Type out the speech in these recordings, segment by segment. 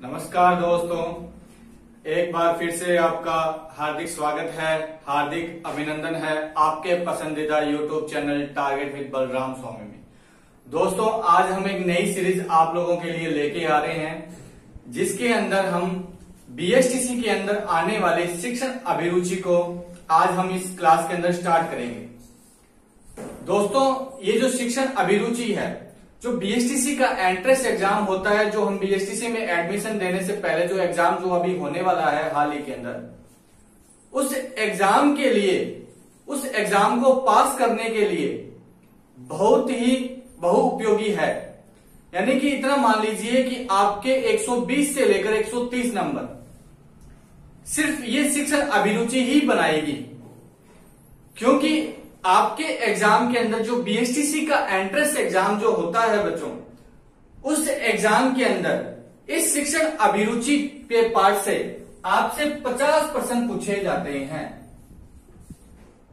नमस्कार दोस्तों, एक बार फिर से आपका हार्दिक स्वागत है, हार्दिक अभिनंदन है आपके पसंदीदा YouTube channel Target with Balram Swami में। दोस्तों, आज हम एक नई सीरीज आप लोगों के लिए लेके आ रहे हैं, जिसके अंदर हम BSTC के अंदर आने वाले शिक्षण अभिरुचि को आज हम इस क्लास के अंदर स्टार्ट करेंगे। दोस्तों, ये जो शिक्षण अभिरुचि है, जो BSTC का एंट्रेंस एग्जाम होता है, जो हम BSTC में एडमिशन देने से पहले जो एग्जाम जो अभी होने वाला है हाल ही के अंदर, उस एग्जाम के लिए, उस एग्जाम को पास करने के लिए बहुत ही बहुउपयोगी है। यानी कि इतना मान लीजिए कि आपके 120 से लेकर 130 नंबर सिर्फ ये शिक्षण अभिरुचि ही बनाएगी, क्योंकि आपके एग्जाम के अंदर जो BSTC का एंट्रेंस एग्जाम जो होता है बच्चों, उस एग्जाम के अंदर इस शिक्षण अभिरुचि के पार्ट से आपसे 50% पूछे जाते हैं।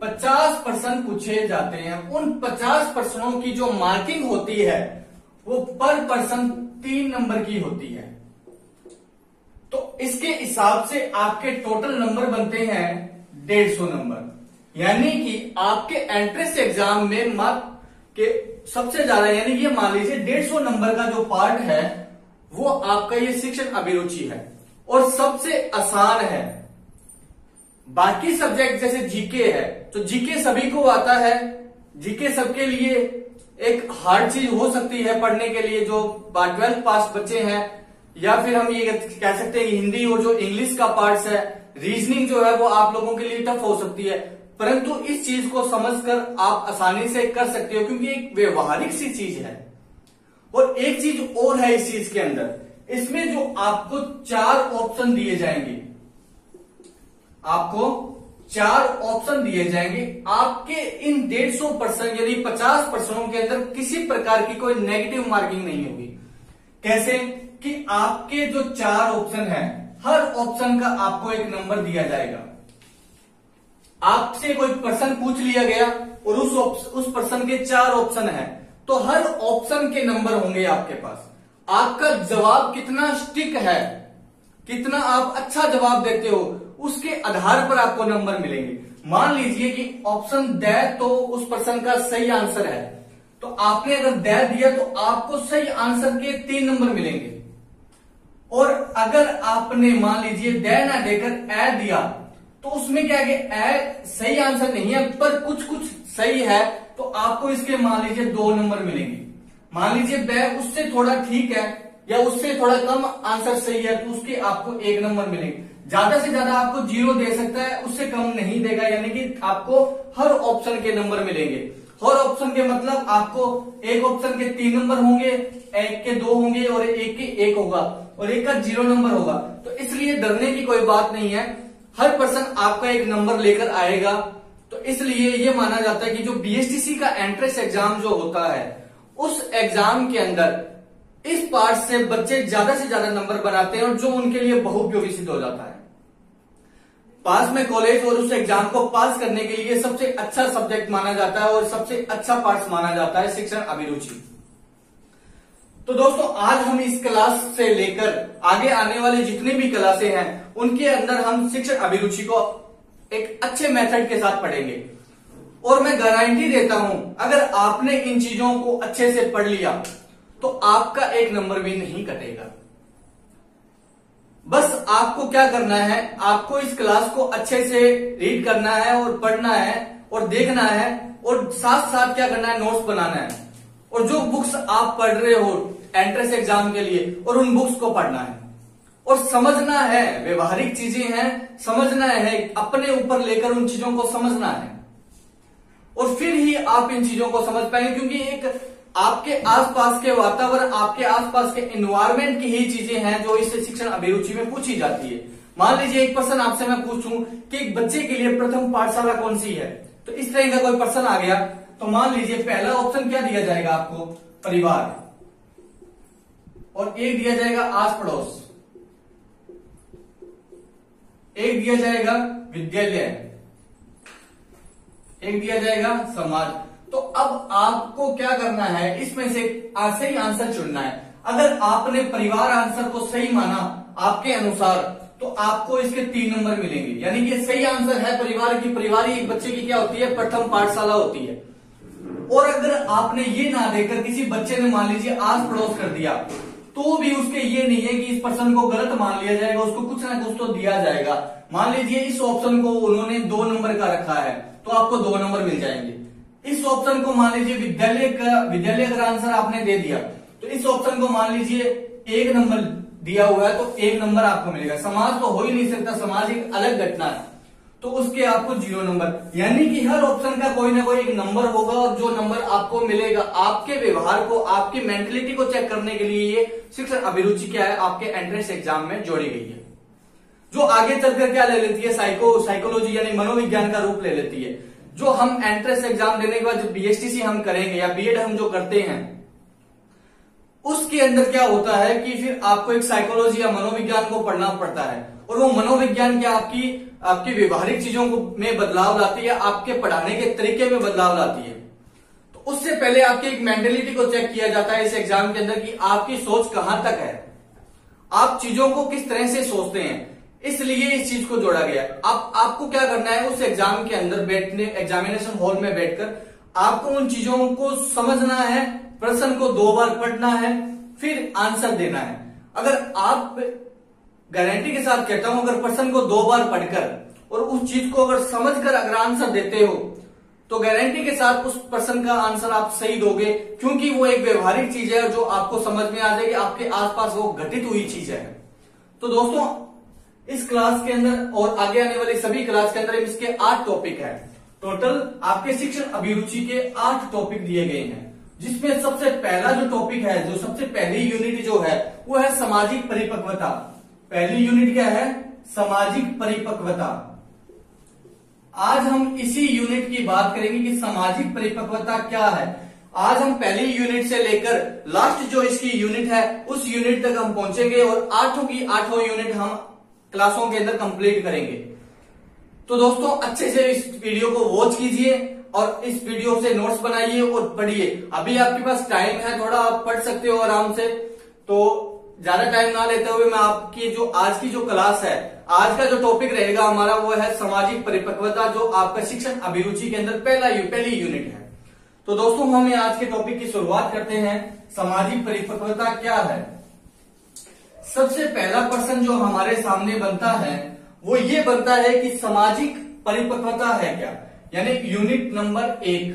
50% पूछे जाते हैं। उन 50% की जो मार्किंग होती है वो पर पर्सन 3 नंबर की होती है। तो इसके हिसाब से आपके टोटल नंबर बनते हैं 150 नंबर। यानी कि आपके एंट्रेंस एग्जाम में मार्क के सबसे ज्यादा, यानी कि ये मान लीजिए 150 नंबर का जो पार्ट है वो आपका ये शिक्षण अभिरुचि है और सबसे आसान है। बाकी सब्जेक्ट जैसे जीके है, तो जीके सभी को आता है, जीके सबके लिए एक हार्ड चीज हो सकती है पढ़ने के लिए, जो 12th पास बच्चे हैं, या फिर हम ये कह सकते हैं हिंदी और जो इंग्लिश का पार्ट्स है, रीजनिंग जो है वो आप लोगों के लिए टफ हो सकती है। परंतु इस चीज को समझकर आप आसानी से कर सकते हो, क्योंकि एक व्यवहारिक सी चीज है। और एक चीज और है इस चीज के अंदर, इसमें जो आपको 4 ऑप्शन दिए जाएंगे, आपको 4 ऑप्शन दिए जाएंगे। आपके इन 150% यानी 50% के अंदर किसी प्रकार की कोई नेगेटिव मार्किंग नहीं होगी। कैसे कि आपके जो 4 ऑप्शन है, हर ऑप्शन का आपको एक नंबर दिया जाएगा। आपसे कोई प्रश्न पूछ लिया गया और उस प्रश्न के 4 ऑप्शन है, तो हर ऑप्शन के नंबर होंगे आपके पास। आपका जवाब कितना स्टिक है, कितना आप अच्छा जवाब देते हो, उसके आधार पर आपको नंबर मिलेंगे। मान लीजिए कि ऑप्शन द तो उस प्रश्न का सही आंसर है, तो आपने अगर द दिया तो आपको सही आंसर के 3 नंबर मिलेंगे। और अगर आपने मान लीजिए द ना देकर ए दिया, तो उसमें क्या है, ए सही आंसर नहीं है पर कुछ कुछ सही है, तो आपको इसके मान लीजिए 2 नंबर मिलेंगे। मान लीजिए ब उससे थोड़ा ठीक है या उससे थोड़ा कम आंसर सही है, तो उसके आपको 1 नंबर मिलेंगे। ज्यादा से ज्यादा आपको 0 दे सकता है, उससे कम नहीं देगा। यानी कि आपको हर ऑप्शन के नंबर मिलेंगे। हर ऑप्शन के मतलब आपको एक ऑप्शन के 3 नंबर होंगे, एक के 2 होंगे और एक के 1 होगा और एक का 0 नंबर होगा। तो इसलिए डरने की कोई बात नहीं है, हर पर्सन आपका एक नंबर लेकर आएगा। तो इसलिए ये माना जाता है कि जो BSTC का एंट्रेंस एग्जाम जो होता है, उस एग्जाम के अंदर इस पार्ट से बच्चे ज्यादा से ज्यादा नंबर बनाते हैं और जो उनके लिए बहुउपयोगी सिद्ध हो जाता है। पास में कॉलेज और उस एग्जाम को पास करने के लिए सबसे अच्छा सब्जेक्ट माना जाता है और सबसे अच्छा पार्ट माना जाता है शिक्षण अभिरुचि। तो दोस्तों, आज हम इस क्लास से लेकर आगे आने वाले जितने भी क्लासें हैं, उनके अंदर हम शिक्षण अभिरुचि को एक अच्छे मेथड के साथ पढ़ेंगे। और मैं गारंटी देता हूं, अगर आपने इन चीजों को अच्छे से पढ़ लिया तो आपका 1 नंबर भी नहीं कटेगा। बस आपको क्या करना है, आपको इस क्लास को अच्छे से रीड करना है और पढ़ना है और देखना है, और साथ साथ क्या करना है, नोट्स बनाना है। और जो बुक्स आप पढ़ रहे हो एंट्रेंस एग्जाम के लिए, और उन बुक्स को पढ़ना है और समझना है। व्यवहारिक चीजें हैं, समझना है, अपने ऊपर लेकर उन चीजों को समझना है, और फिर ही आप इन चीजों को समझ पाएंगे। क्योंकि एक आपके आसपास के वातावरण, आपके आसपास के एनवायरमेंट की ही चीजें हैं जो इस शिक्षण अभिरुचि में पूछी जाती है। मान लीजिए एक प्रश्न आपसे मैं पूछूं कि एक बच्चे के लिए प्रथम पाठशाला कौन सी है, तो इस तरह का कोई प्रश्न आ गया, तो मान लीजिए पहला ऑप्शन क्या दिया जाएगा आपको, परिवार, और एक दिया जाएगा आस पड़ोस, एक दिया जाएगा विद्यालय, एक दिया जाएगा समाज। तो अब आपको क्या करना है, इसमें से सही आंसर चुनना है। अगर आपने परिवार आंसर को सही माना आपके अनुसार तो आपको इसके 3 नंबर मिलेंगे, यानी कि सही आंसर है परिवार की। परिवार एक बच्चे की क्या होती है, प्रथम पाठशाला होती है। और अगर आपने ये ना देकर किसी बच्चे ने मान लीजिए आस पड़ोस कर दिया तो भी उसके ये नहीं है कि इस पर्सन को गलत मान लिया जाएगा, उसको कुछ ना कुछ तो दिया जाएगा। मान लीजिए इस ऑप्शन को उन्होंने 2 नंबर का रखा है तो आपको 2 नंबर मिल जाएंगे। इस ऑप्शन को मान लीजिए विद्यालय अगर आंसर आपने दे दिया तो इस ऑप्शन को मान लीजिए 1 नंबर दिया हुआ है तो 1 नंबर आपको मिलेगा। समाज तो हो ही नहीं सकता, समाज एक अलग घटना है तो उसके आपको 0 नंबर। यानी कि हर ऑप्शन का कोई ना कोई एक नंबर होगा और जो नंबर आपको मिलेगा आपके व्यवहार को, आपकी मेंटलिटी को चेक करने के लिए ये शिक्षण अभिरुचि क्या है आपके एंट्रेंस एग्जाम में जोड़ी गई है, जो आगे चलकर क्या ले लेती है, साइकोलॉजी यानी मनोविज्ञान का रूप ले लेती है। जो हम एंट्रेंस एग्जाम देने के बाद जो बीएसटीसी हम करेंगे या बीएड हम जो करते हैं उसके अंदर क्या होता है कि फिर आपको एक साइकोलॉजी या मनोविज्ञान को पढ़ना पड़ता है और वो मनोविज्ञान क्या आपकी व्यवहारिक चीजों में बदलाव लाती है, आपके पढ़ाने के तरीके में बदलाव लाती है। तो उससे पहले आपकी एक मेंटलिटी को चेक किया जाता है इस एग्जाम के अंदर कि आपकी सोच कहां तक है, आप चीजों को किस तरह से सोचते हैं, इसलिए इस चीज को जोड़ा गया। आपको क्या करना है, उस एग्जाम के अंदर बैठने, एग्जामिनेशन हॉल में बैठकर आपको उन चीजों को समझना है, प्रश्न को 2 बार पढ़ना है, फिर आंसर देना है। अगर आप गारंटी के साथ कहता हूं, अगर प्रश्न को 2 बार पढ़कर और उस चीज को अगर समझकर अगर आंसर देते हो तो गारंटी के साथ उस प्रश्न का आंसर आप सही दोगे, क्योंकि वो एक व्यवहारिक चीज है जो आपको समझ में आ जाएगी, आपके आसपास वो घटित हुई चीज है। तो दोस्तों इस क्लास के अंदर और आगे आने वाली सभी क्लास के अंदर इसके 8 टॉपिक है। टोटल आपके शिक्षण अभिरुचि के 8 टॉपिक दिए गए हैं, जिसमें सबसे पहला जो टॉपिक है, जो सबसे पहली यूनिट जो है वो है सामाजिक परिपक्वता। पहली यूनिट क्या है, सामाजिक परिपक्वता। आज हम इसी यूनिट की बात करेंगे कि सामाजिक परिपक्वता क्या है। आज हम पहली यूनिट से लेकर लास्ट जो इसकी यूनिट है उस यूनिट तक हम पहुंचेंगे और 8 यूनिट हम क्लासों के अंदर कंप्लीट करेंगे। तो दोस्तों अच्छे से इस वीडियो को वॉच कीजिए और इस वीडियो से नोट्स बनाइए और पढ़िए। अभी आपके पास टाइम है, थोड़ा आप पढ़ सकते हो आराम से। तो ज्यादा टाइम ना लेते हुए मैं आपकी जो आज की जो क्लास है, आज का जो टॉपिक रहेगा हमारा वो है सामाजिक परिपक्वता, जो आपका शिक्षण अभिरुचि के अंदर पहली यूनिट है। तो दोस्तों हम आज के टॉपिक की शुरुआत करते हैं। सामाजिक परिपक्वता क्या है। सबसे पहला प्रश्न जो हमारे सामने बनता है वो ये बनता है कि सामाजिक परिपक्वता है क्या, यानी यूनिट नंबर 1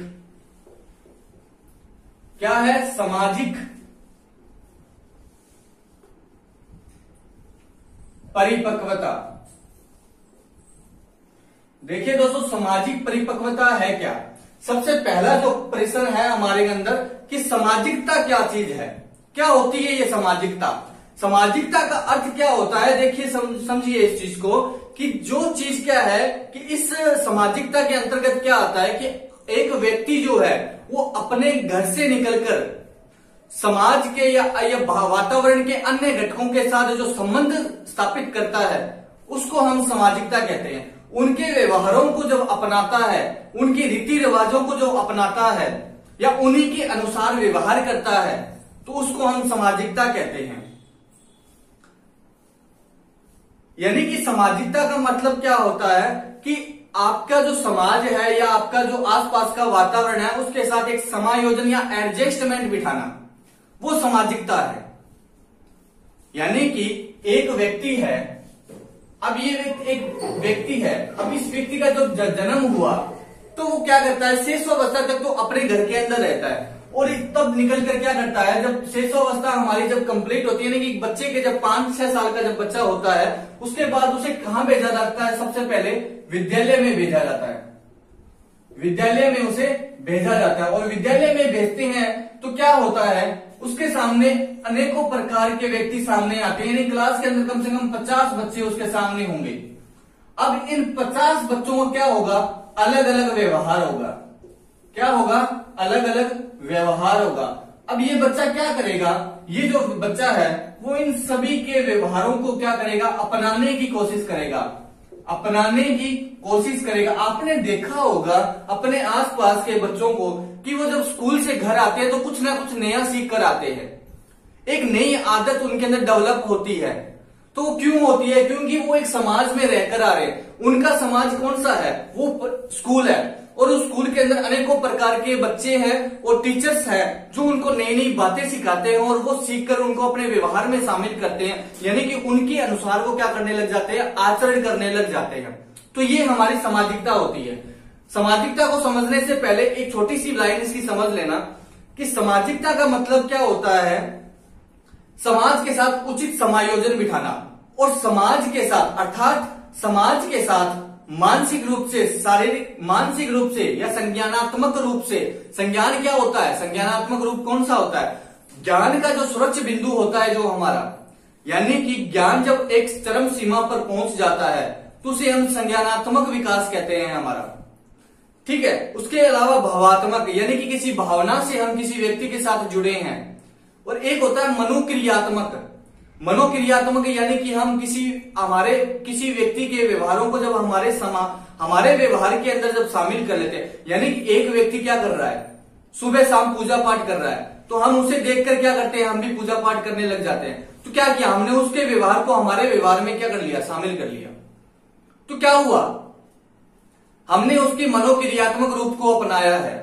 क्या है, सामाजिक परिपक्वता। देखिए दोस्तों सामाजिक परिपक्वता है क्या। सबसे पहला जो प्रश्न है हमारे अंदर कि सामाजिकता क्या चीज है, क्या होती है ये सामाजिकता। सामाजिकता का अर्थ क्या होता है, देखिए समझिए इस चीज को कि जो चीज क्या है कि इस सामाजिकता के अंतर्गत क्या आता है कि एक व्यक्ति जो है वो अपने घर से निकलकर समाज के या वातावरण के अन्य घटकों के साथ जो संबंध स्थापित करता है उसको हम सामाजिकता कहते हैं। उनके व्यवहारों को जब अपनाता है, उनके रीति रिवाजों को जो अपनाता है या उन्हीं के अनुसार व्यवहार करता है तो उसको हम सामाजिकता कहते हैं। यानी कि सामाजिकता का मतलब क्या होता है कि आपका जो समाज है या आपका जो आसपास का वातावरण है उसके साथ एक समायोजन या एडजस्टमेंट बिठाना, वो सामाजिकता है। यानी कि एक व्यक्ति है, अब ये एक व्यक्ति है, अब इस व्यक्ति का जब जन्म हुआ तो वो क्या करता है, शेषावस्था तक तो अपने घर के अंदर रहता है और तब निकल कर क्या करता है, जब शेषावस्था हमारी जब कंप्लीट होती है ना कि बच्चे के जब 5-6 साल का जब बच्चा होता है उसके बाद उसे कहां भेजा जाता है, सबसे पहले विद्यालय में भेजा जाता है। विद्यालय में उसे भेजा जाता है और विद्यालय में भेजते हैं तो क्या होता है, उसके सामने अनेकों प्रकार के व्यक्ति सामने आते हैं। यानी क्लास के अंदर कम से कम 50 बच्चे उसके सामने होंगे। अब इन 50 बच्चों का क्या होगा, अलग अलग व्यवहार होगा। क्या होगा, अलग अलग व्यवहार होगा। अब ये बच्चा क्या करेगा, ये जो बच्चा है वो इन सभी के व्यवहारों को क्या करेगा, अपनाने की कोशिश करेगा, अपनाने की कोशिश करेगा। आपने देखा होगा अपने आसपास के बच्चों को कि वो जब स्कूल से घर आते हैं तो कुछ ना कुछ नया सीख कर आते हैं। एक नई आदत उनके अंदर डेवलप होती है। तो वो क्यों होती है? क्योंकि वो एक समाज में रहकर आ रहे हैं। उनका समाज कौन सा है? वो स्कूल है, और उस स्कूल के अंदर अनेकों प्रकार के बच्चे हैं और टीचर्स हैं जो उनको नई नई बातें सिखाते हैं, और वो सीखकर उनको अपने व्यवहार में शामिल करते हैं, यानी कि उनके अनुसार वो क्या करने लग जाते हैं? आचरण करने लग जाते हैं। तो ये हमारी सामाजिकता होती है। सामाजिकता को समझने से पहले एक छोटी सी लाइन इसकी समझ लेना कि सामाजिकता का मतलब क्या होता है? समाज के साथ उचित समायोजन बिठाना, और समाज के साथ अर्थात समाज के साथ मानसिक रूप से, शारीरिक मानसिक रूप से या संज्ञानात्मक रूप से। संज्ञान क्या होता है? संज्ञानात्मक रूप कौन सा होता है? ज्ञान का जो सर्वोच्च बिंदु होता है जो हमारा, यानी कि ज्ञान जब एक चरम सीमा पर पहुंच जाता है तो उसे हम संज्ञानात्मक विकास कहते हैं हमारा, ठीक है। उसके अलावा भावात्मक, यानी कि किसी भावना से हम किसी व्यक्ति के साथ जुड़े हैं। और एक होता है मनोक्रियात्मक। मनोक्रियात्मक यानी कि हम किसी व्यक्ति के व्यवहारों को जब हमारे व्यवहार के अंदर जब शामिल कर लेते हैं, यानी कि एक व्यक्ति क्या कर रहा है? सुबह शाम पूजा पाठ कर रहा है, तो हम उसे देखकर क्या करते हैं? हम भी पूजा पाठ करने लग जाते हैं। तो क्या किया हमने? उसके व्यवहार को हमारे व्यवहार में क्या कर लिया? शामिल कर लिया। तो क्या हुआ? हमने उसके मनोक्रियात्मक रूप को अपनाया है।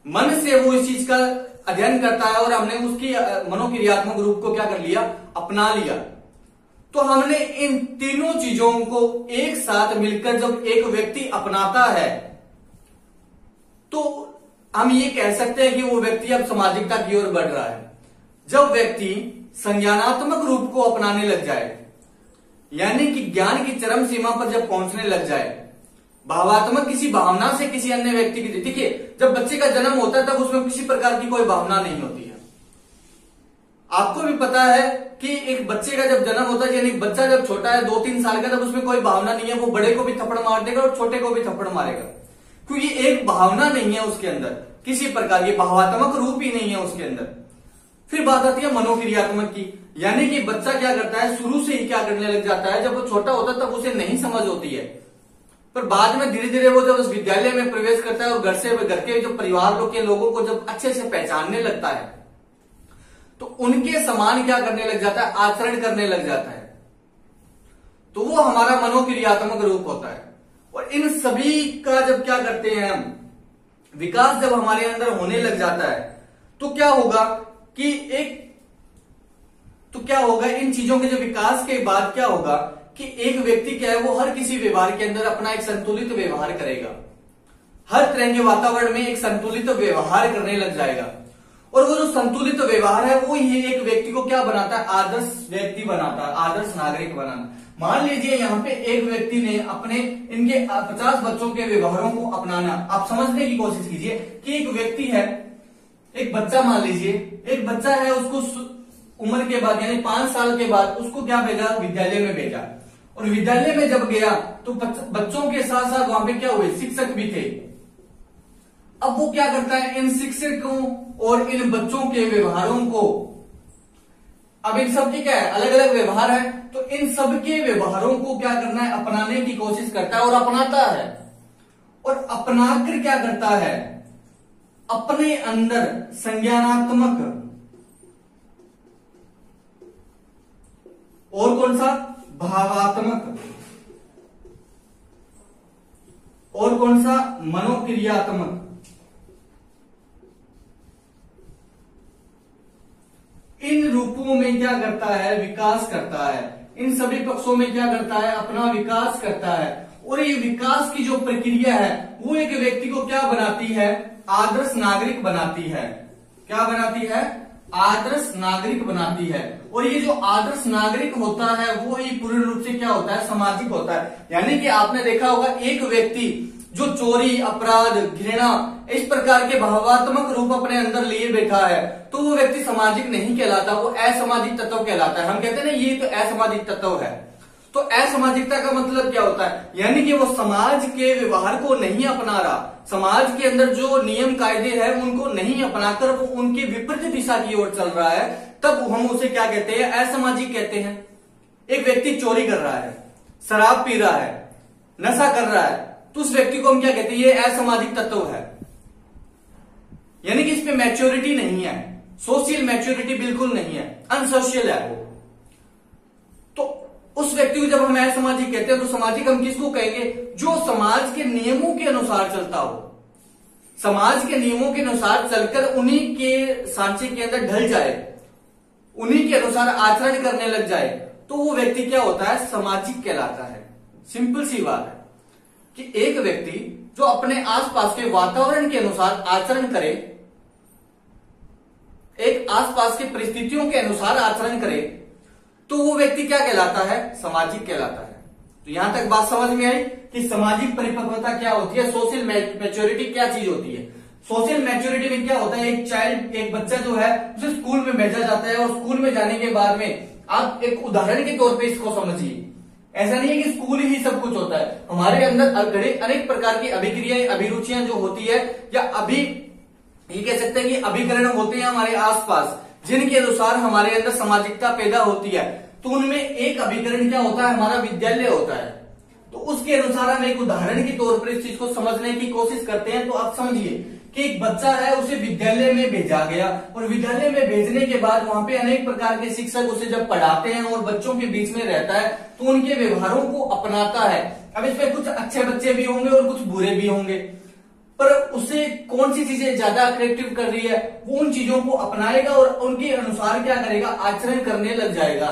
मन से वो इस चीज का अध्ययन करता है और हमने उसकी मनोक्रियात्मक रूप को क्या कर लिया? अपना लिया। तो हमने इन तीनों चीजों को एक साथ मिलकर जब एक व्यक्ति अपनाता है तो हम ये कह सकते हैं कि वो व्यक्ति अब सामाजिकता की ओर बढ़ रहा है। जब व्यक्ति संज्ञानात्मक रूप को अपनाने लग जाए, यानी कि ज्ञान की चरम सीमा पर जब पहुंचने लग जाए, भावात्मक किसी भावना से किसी अन्य व्यक्ति की, देखिए जब बच्चे का जन्म होता है तब उसमें किसी प्रकार की कोई भावना नहीं होती है। आपको भी पता है कि एक बच्चे का जब जन्म होता है, यानी बच्चा जब छोटा है 2-3 साल का, तब उसमें कोई भावना नहीं है। वो बड़े को भी थप्पड़ मार देगा और छोटे को भी थप्पड़ मारेगा, क्योंकि एक भावना नहीं है उसके अंदर, किसी प्रकार की भावात्मक रूप ही नहीं है उसके अंदर। फिर बात आती है मनोक्रियात्मक की, यानी कि बच्चा क्या करता है? शुरू से ही क्या करने लग जाता है? जब वो छोटा होता है तब उसे नहीं समझ होती है, पर बाद में धीरे धीरे वो जब उस विद्यालय में प्रवेश करता है और घर के जो परिवार के लोगों को जब अच्छे से पहचानने लगता है तो उनके समान क्या करने लग जाता है? आचरण करने लग जाता है। तो वो हमारा मनोक्रियात्मक रूप होता है। और इन सभी का जब क्या करते हैं हम, विकास जब हमारे अंदर होने लग जाता है तो क्या होगा कि इन चीजों के जो विकास के बाद क्या होगा कि एक व्यक्ति क्या है? वो हर किसी व्यवहार के अंदर अपना एक संतुलित व्यवहार करेगा। हर तरह के वातावरण में एक संतुलित व्यवहार करने लग जाएगा। और वो जो संतुलित व्यवहार है वो ही एक व्यक्ति को क्या बनाता है? आदर्श व्यक्ति बनाता है, आदर्श नागरिक बनाना। मान लीजिए यहाँ पे एक व्यक्ति ने अपने इनके 50 बच्चों के व्यवहारों को अपनाना। आप समझने की कोशिश कीजिए कि एक व्यक्ति है, एक बच्चा, मान लीजिए एक बच्चा है, उसको उम्र के बाद यानी 5 साल के बाद उसको क्या भेजा? विद्यालय में भेजा। और विद्यालय में जब गया तो बच्चों के साथ साथ वहां पे क्या हुए? शिक्षक भी थे। अब वो क्या करता है? इन शिक्षकों और इन बच्चों के व्यवहारों को, अब इन सब के क्या है? अलग अलग व्यवहार है, तो इन सब के व्यवहारों को क्या करना है? अपनाने की कोशिश करता है और अपनाता है। और अपनाकर क्या करता है? अपने अंदर संज्ञानात्मक और कौन सा? भावात्मक और कौन सा? मनोक्रियात्मक। इन रूपों में क्या करता है? विकास करता है। इन सभी पक्षों में क्या करता है? अपना विकास करता है। और ये विकास की जो प्रक्रिया है वो एक व्यक्ति को क्या बनाती है? आदर्श नागरिक बनाती है। क्या बनाती है? आदर्श नागरिक बनाती है। और ये जो आदर्श नागरिक होता है वो ही पूर्ण रूप से क्या होता है? सामाजिक होता है। यानी कि आपने देखा होगा एक व्यक्ति जो चोरी, अपराध, घृणा, इस प्रकार के भावात्मक रूप अपने अंदर लिए बैठा है तो वो व्यक्ति सामाजिक नहीं कहलाता, वो असामाजिक तत्व कहलाता है। हम कहते हैं ना ये तो असामाजिक तत्व है। तो असामाजिकता का मतलब क्या होता है? यानी कि वो समाज के व्यवहार को नहीं अपना रहा, समाज के अंदर जो नियम कायदे हैं उनको नहीं अपनाकर वो उनके विपरीत दिशा की ओर चल रहा है, तब हम उसे क्या कहते हैं? असामाजिक कहते हैं। एक व्यक्ति चोरी कर रहा है, शराब पी रहा है, नशा कर रहा है, तो उस व्यक्ति को हम क्या कहते हैं? ये असामाजिक तत्व है, यानी कि इस पे मैच्योरिटी नहीं है। सोशल मैच्योरिटी बिल्कुल नहीं है, अनसोशल है वो। तो उस व्यक्ति को जब हम असामाजिक कहते हैं तो सामाजिक हम किसको कहेंगे? जो समाज के नियमों के अनुसार चलता हो, समाज के नियमों के अनुसार चलकर उन्हीं के सांचे के अंदर ढल जाए, उन्हीं के अनुसार आचरण करने लग जाए, तो वो व्यक्ति क्या होता है? सामाजिक कहलाता है। सिंपल सी बात है कि एक व्यक्ति जो अपने आसपास के वातावरण के अनुसार आचरण करे, एक आसपास की परिस्थितियों के अनुसार आचरण करे, तो वो व्यक्ति क्या कहलाता है? सामाजिक कहलाता है। तो यहां तक बात समझ में आई कि सामाजिक परिपक्वता क्या होती है, सोशल मैच्योरिटी क्या चीज होती है। सोशल मैच्योरिटी में क्या होता है? एक चाइल्ड, एक बच्चा जो है उसे स्कूल में भेजा जाता है और स्कूल में जाने के बाद में आप एक उदाहरण के तौर पे इसको समझिए। ऐसा नहीं है कि स्कूल ही सब कुछ होता है, हमारे अंदर अनेक प्रकार की अभिक्रियाएं, अभिरुचियां जो होती है, या ये कह सकते हैं कि अभिकरण होते हैं हमारे आसपास, जिनके अनुसार हमारे अंदर सामाजिकता पैदा होती है। तो उनमें एक अभिकरण क्या होता है? हमारा विद्यालय होता है। तो उसके अनुसार हम एक उदाहरण के तौर पर इस चीज को समझने की कोशिश करते हैं। तो आप समझिए कि एक बच्चा है, उसे विद्यालय में भेजा गया, और विद्यालय में भेजने के बाद वहां पे अनेक प्रकार के शिक्षक उसे जब पढ़ाते हैं और बच्चों के बीच में रहता है, तो उनके व्यवहारों को अपनाता है। अब इसमें कुछ अच्छे बच्चे भी होंगे और कुछ बुरे भी होंगे, पर उसे कौन सी चीजें ज्यादा अट्रैक्टिव कर रही है, वो उन चीजों को अपनाएगा और उनके अनुसार क्या करेगा? आचरण करने लग जाएगा।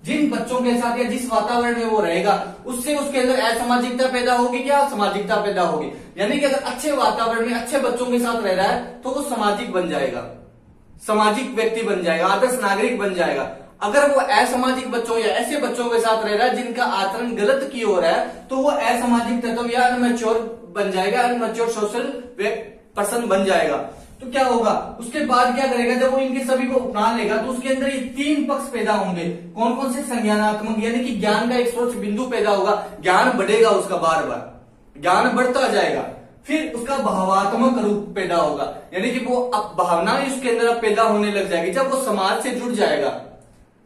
जिन बच्चों के साथ या जिस वातावरण में वो रहेगा, उससे उसके अंदर असामाजिकता पैदा होगी क्या? सामाजिकता पैदा होगी। यानी कि अगर अच्छे वातावरण में अच्छे बच्चों के साथ रह रहा है तो वो सामाजिक बन जाएगा, सामाजिक व्यक्ति बन जाएगा, आदर्श नागरिक बन जाएगा। अगर वो असामाजिक बच्चों या ऐसे बच्चों के साथ रह रहा है जिनका आचरण गलत की ओर है, तो वो असामाजिक तत्व या अनमैच्योर बन जाएगा, अनमैच्योर सोशल पर्सन बन जाएगा। तो क्या होगा? उसके बाद क्या करेगा? जब वो इनके सभी को अपना लेगा तो उसके अंदर ये तीन पक्ष पैदा होंगे। कौन कौन से? संज्ञानात्मक, यानी कि ज्ञान का एक स्रोत बिंदु पैदा होगा, ज्ञान बढ़ेगा उसका, बार बार ज्ञान बढ़ता जाएगा। फिर उसका भावात्मक रूप पैदा होगा, यानी कि वो अब भावना ही उसके अंदर पैदा होने लग जाएगी। जब वो समाज से जुड़ जाएगा,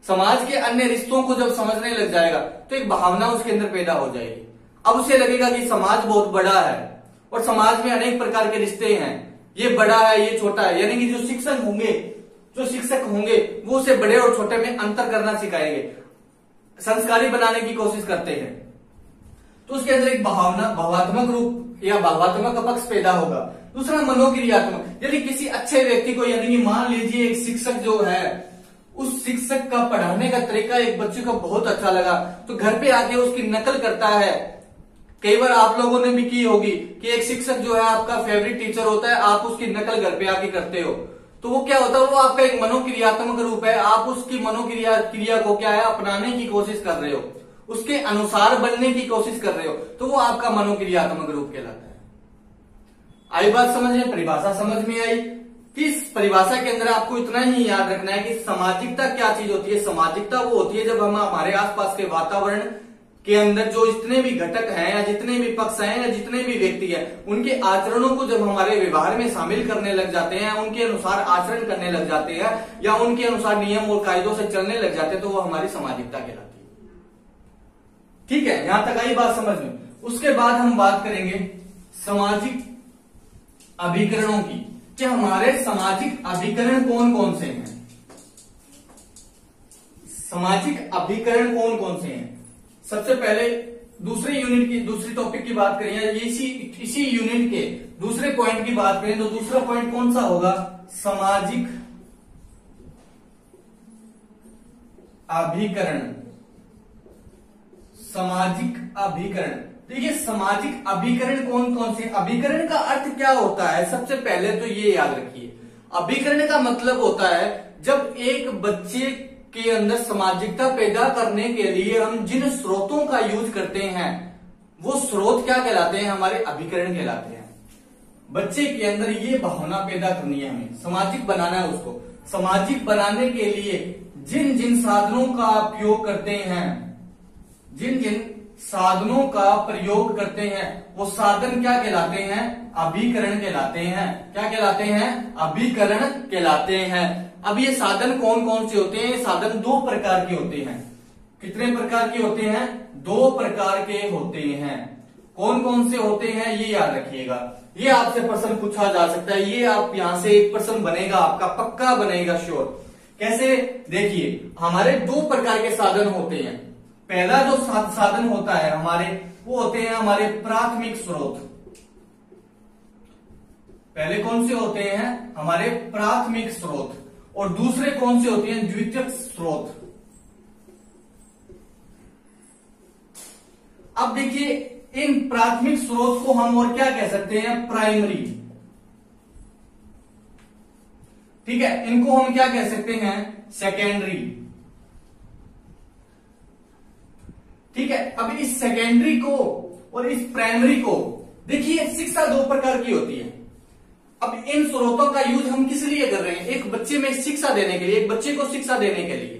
समाज के अन्य रिश्तों को जब समझने लग जाएगा, तो एक भावना उसके अंदर पैदा हो जाएगी। अब उसे लगेगा कि समाज बहुत बड़ा है और समाज में अनेक प्रकार के रिश्ते हैं, ये बड़ा है, ये छोटा है। यानी कि जो शिक्षक होंगे वो उसे बड़े और छोटे में अंतर करना सिखाएंगे, संस्कारी बनाने की कोशिश करते हैं। तो उसके अंदर एक भावात्मक रूप या भावात्मक पक्ष पैदा होगा। दूसरा मनोक्रियात्मक, यदि किसी अच्छे व्यक्ति को, यानी कि मान लीजिए एक शिक्षक जो है, उस शिक्षक का पढ़ाने का तरीका एक बच्चे को बहुत अच्छा लगा, तो घर पे आके उसकी नकल करता है। कई बार आप लोगों ने भी की होगी कि एक शिक्षक जो है आपका फेवरेट टीचर होता है, आप उसकी नकल घर पे आके करते हो, तो वो क्या होता है? वो आपका एक मनोक्रियात्मक रूप है। आप उसकी क्रिया को क्या है? अपनाने की कोशिश कर रहे हो, उसके अनुसार बनने की कोशिश कर रहे हो, तो वो आपका मनोक्रियात्मक रूप कहलाता है। आई बात समझ में? परिभाषा समझ में आई? कि इस परिभाषा के अंदर आपको इतना ही याद रखना है कि सामाजिकता क्या चीज होती है। सामाजिकता वो होती है जब हम हमारे आसपास के वातावरण के अंदर जो जितने भी घटक हैं या जितने भी पक्ष हैं या जितने भी व्यक्ति हैं, उनके आचरणों को जब हमारे व्यवहार में शामिल करने लग जाते हैं, उनके अनुसार आचरण करने लग जाते हैं या उनके अनुसार नियम और कायदों से चलने लग जाते हैं, तो वो हमारी सामाजिकता कहलाती है। ठीक है, यहां तक आई बात समझ में। उसके बाद हम बात करेंगे सामाजिक अभिकरणों की, कि हमारे सामाजिक अभिकरण कौन कौन से हैं। सामाजिक अभिकरण कौन कौन से हैं? सबसे पहले दूसरी टॉपिक की बात करें, या इसी यूनिट के दूसरे पॉइंट की बात करें, तो दूसरा पॉइंट कौन सा होगा? सामाजिक अभिकरण। सामाजिक अभिकरण, देखिए सामाजिक अभिकरण कौन कौन से? अभिकरण का अर्थ क्या होता है? सबसे पहले तो ये याद रखिए, अभिकरण का मतलब होता है जब एक बच्चे के अंदर सामाजिकता पैदा करने के लिए हम जिन स्रोतों का यूज करते हैं, वो स्रोत क्या कहलाते हैं? हमारे अभिकरण कहलाते हैं। बच्चे के अंदर ये भावना पैदा करनी है, हमें सामाजिक बनाना है। उसको सामाजिक बनाने के लिए जिन जिन साधनों का प्रयोग करते हैं, जिन जिन साधनों का प्रयोग करते हैं, वो साधन क्या कहलाते हैं? अभिकरण कहलाते हैं। क्या कहलाते हैं? अभिकरण कहलाते हैं। अब ये साधन कौन कौन से होते हैं? साधन दो प्रकार के होते हैं। कितने प्रकार के होते हैं? दो प्रकार के होते हैं। कौन कौन से होते हैं ये याद रखिएगा। ये आपसे प्रश्न पूछा जा सकता है, ये आप यहां से एक प्रश्न बनेगा आपका, पक्का बनेगा, श्योर। कैसे? देखिए, हमारे दो प्रकार के साधन होते हैं। पहला जो साधन होता है हमारे, वो होते हैं हमारे प्राथमिक स्रोत। पहले कौन से होते हैं? हमारे प्राथमिक स्रोत। और दूसरे कौन से होते हैं? द्वितीयक स्रोत। अब देखिए, इन प्राथमिक स्रोत को हम और क्या कह सकते हैं? प्राइमरी। ठीक है, इनको हम क्या कह सकते हैं? सेकेंडरी। ठीक है, अब इस सेकेंडरी को और इस प्राइमरी को, देखिए शिक्षा दो प्रकार की होती है। अब इन स्रोतों का यूज हम किस लिए कर रहे हैं? एक बच्चे में शिक्षा देने के लिए, एक बच्चे को शिक्षा देने के लिए।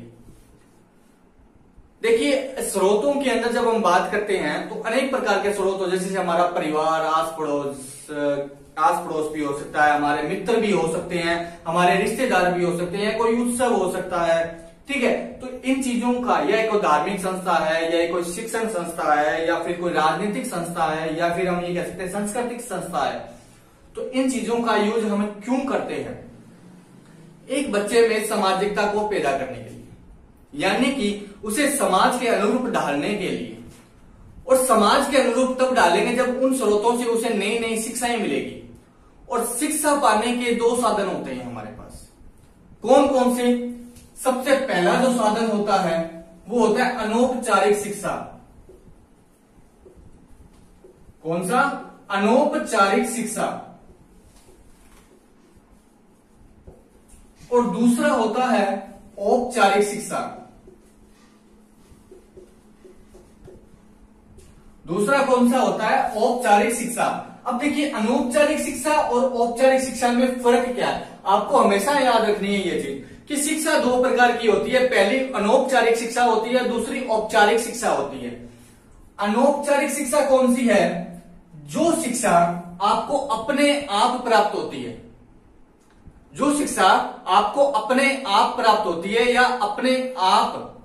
देखिए, स्रोतों के अंदर जब हम बात करते हैं तो अनेक प्रकार के स्रोत हो, जैसे हमारा परिवार, आस पड़ोस भी हो सकता है, हमारे मित्र भी हो सकते हैं, हमारे रिश्तेदार भी हो सकते हैं, कोई उत्सव हो सकता है। ठीक है, तो इन चीजों का, या कोई धार्मिक संस्था है, या कोई शिक्षण संस्था है, या फिर कोई राजनीतिक संस्था है, या फिर हम ये कह सकते हैं सांस्कृतिक संस्था है, तो इन चीजों का यूज हम क्यों करते हैं? एक बच्चे में सामाजिकता को पैदा करने के लिए, यानी कि उसे समाज के अनुरूप ढालने के लिए। और समाज के अनुरूप तब डालेंगे जब उन स्रोतों से उसे नई नई शिक्षाएं मिलेगी। और शिक्षा पाने के दो साधन होते हैं हमारे पास। कौन कौन से? सबसे पहला जो साधन होता है वो होता है अनौपचारिक शिक्षा। कौन सा? अनौपचारिक शिक्षा। और दूसरा होता है औपचारिक शिक्षा। दूसरा कौन सा होता है? औपचारिक शिक्षा। अब देखिए, अनौपचारिक शिक्षा और औपचारिक शिक्षा में फर्क क्या है? आपको हमेशा याद रखनी है ये चीज कि शिक्षा दो प्रकार की होती है। पहली अनौपचारिक शिक्षा होती है, दूसरी औपचारिक शिक्षा होती है। अनौपचारिक शिक्षा कौन सी है? जो शिक्षा आपको अपने आप प्राप्त होती है, जो शिक्षा आपको अपने आप प्राप्त होती है या अपने आप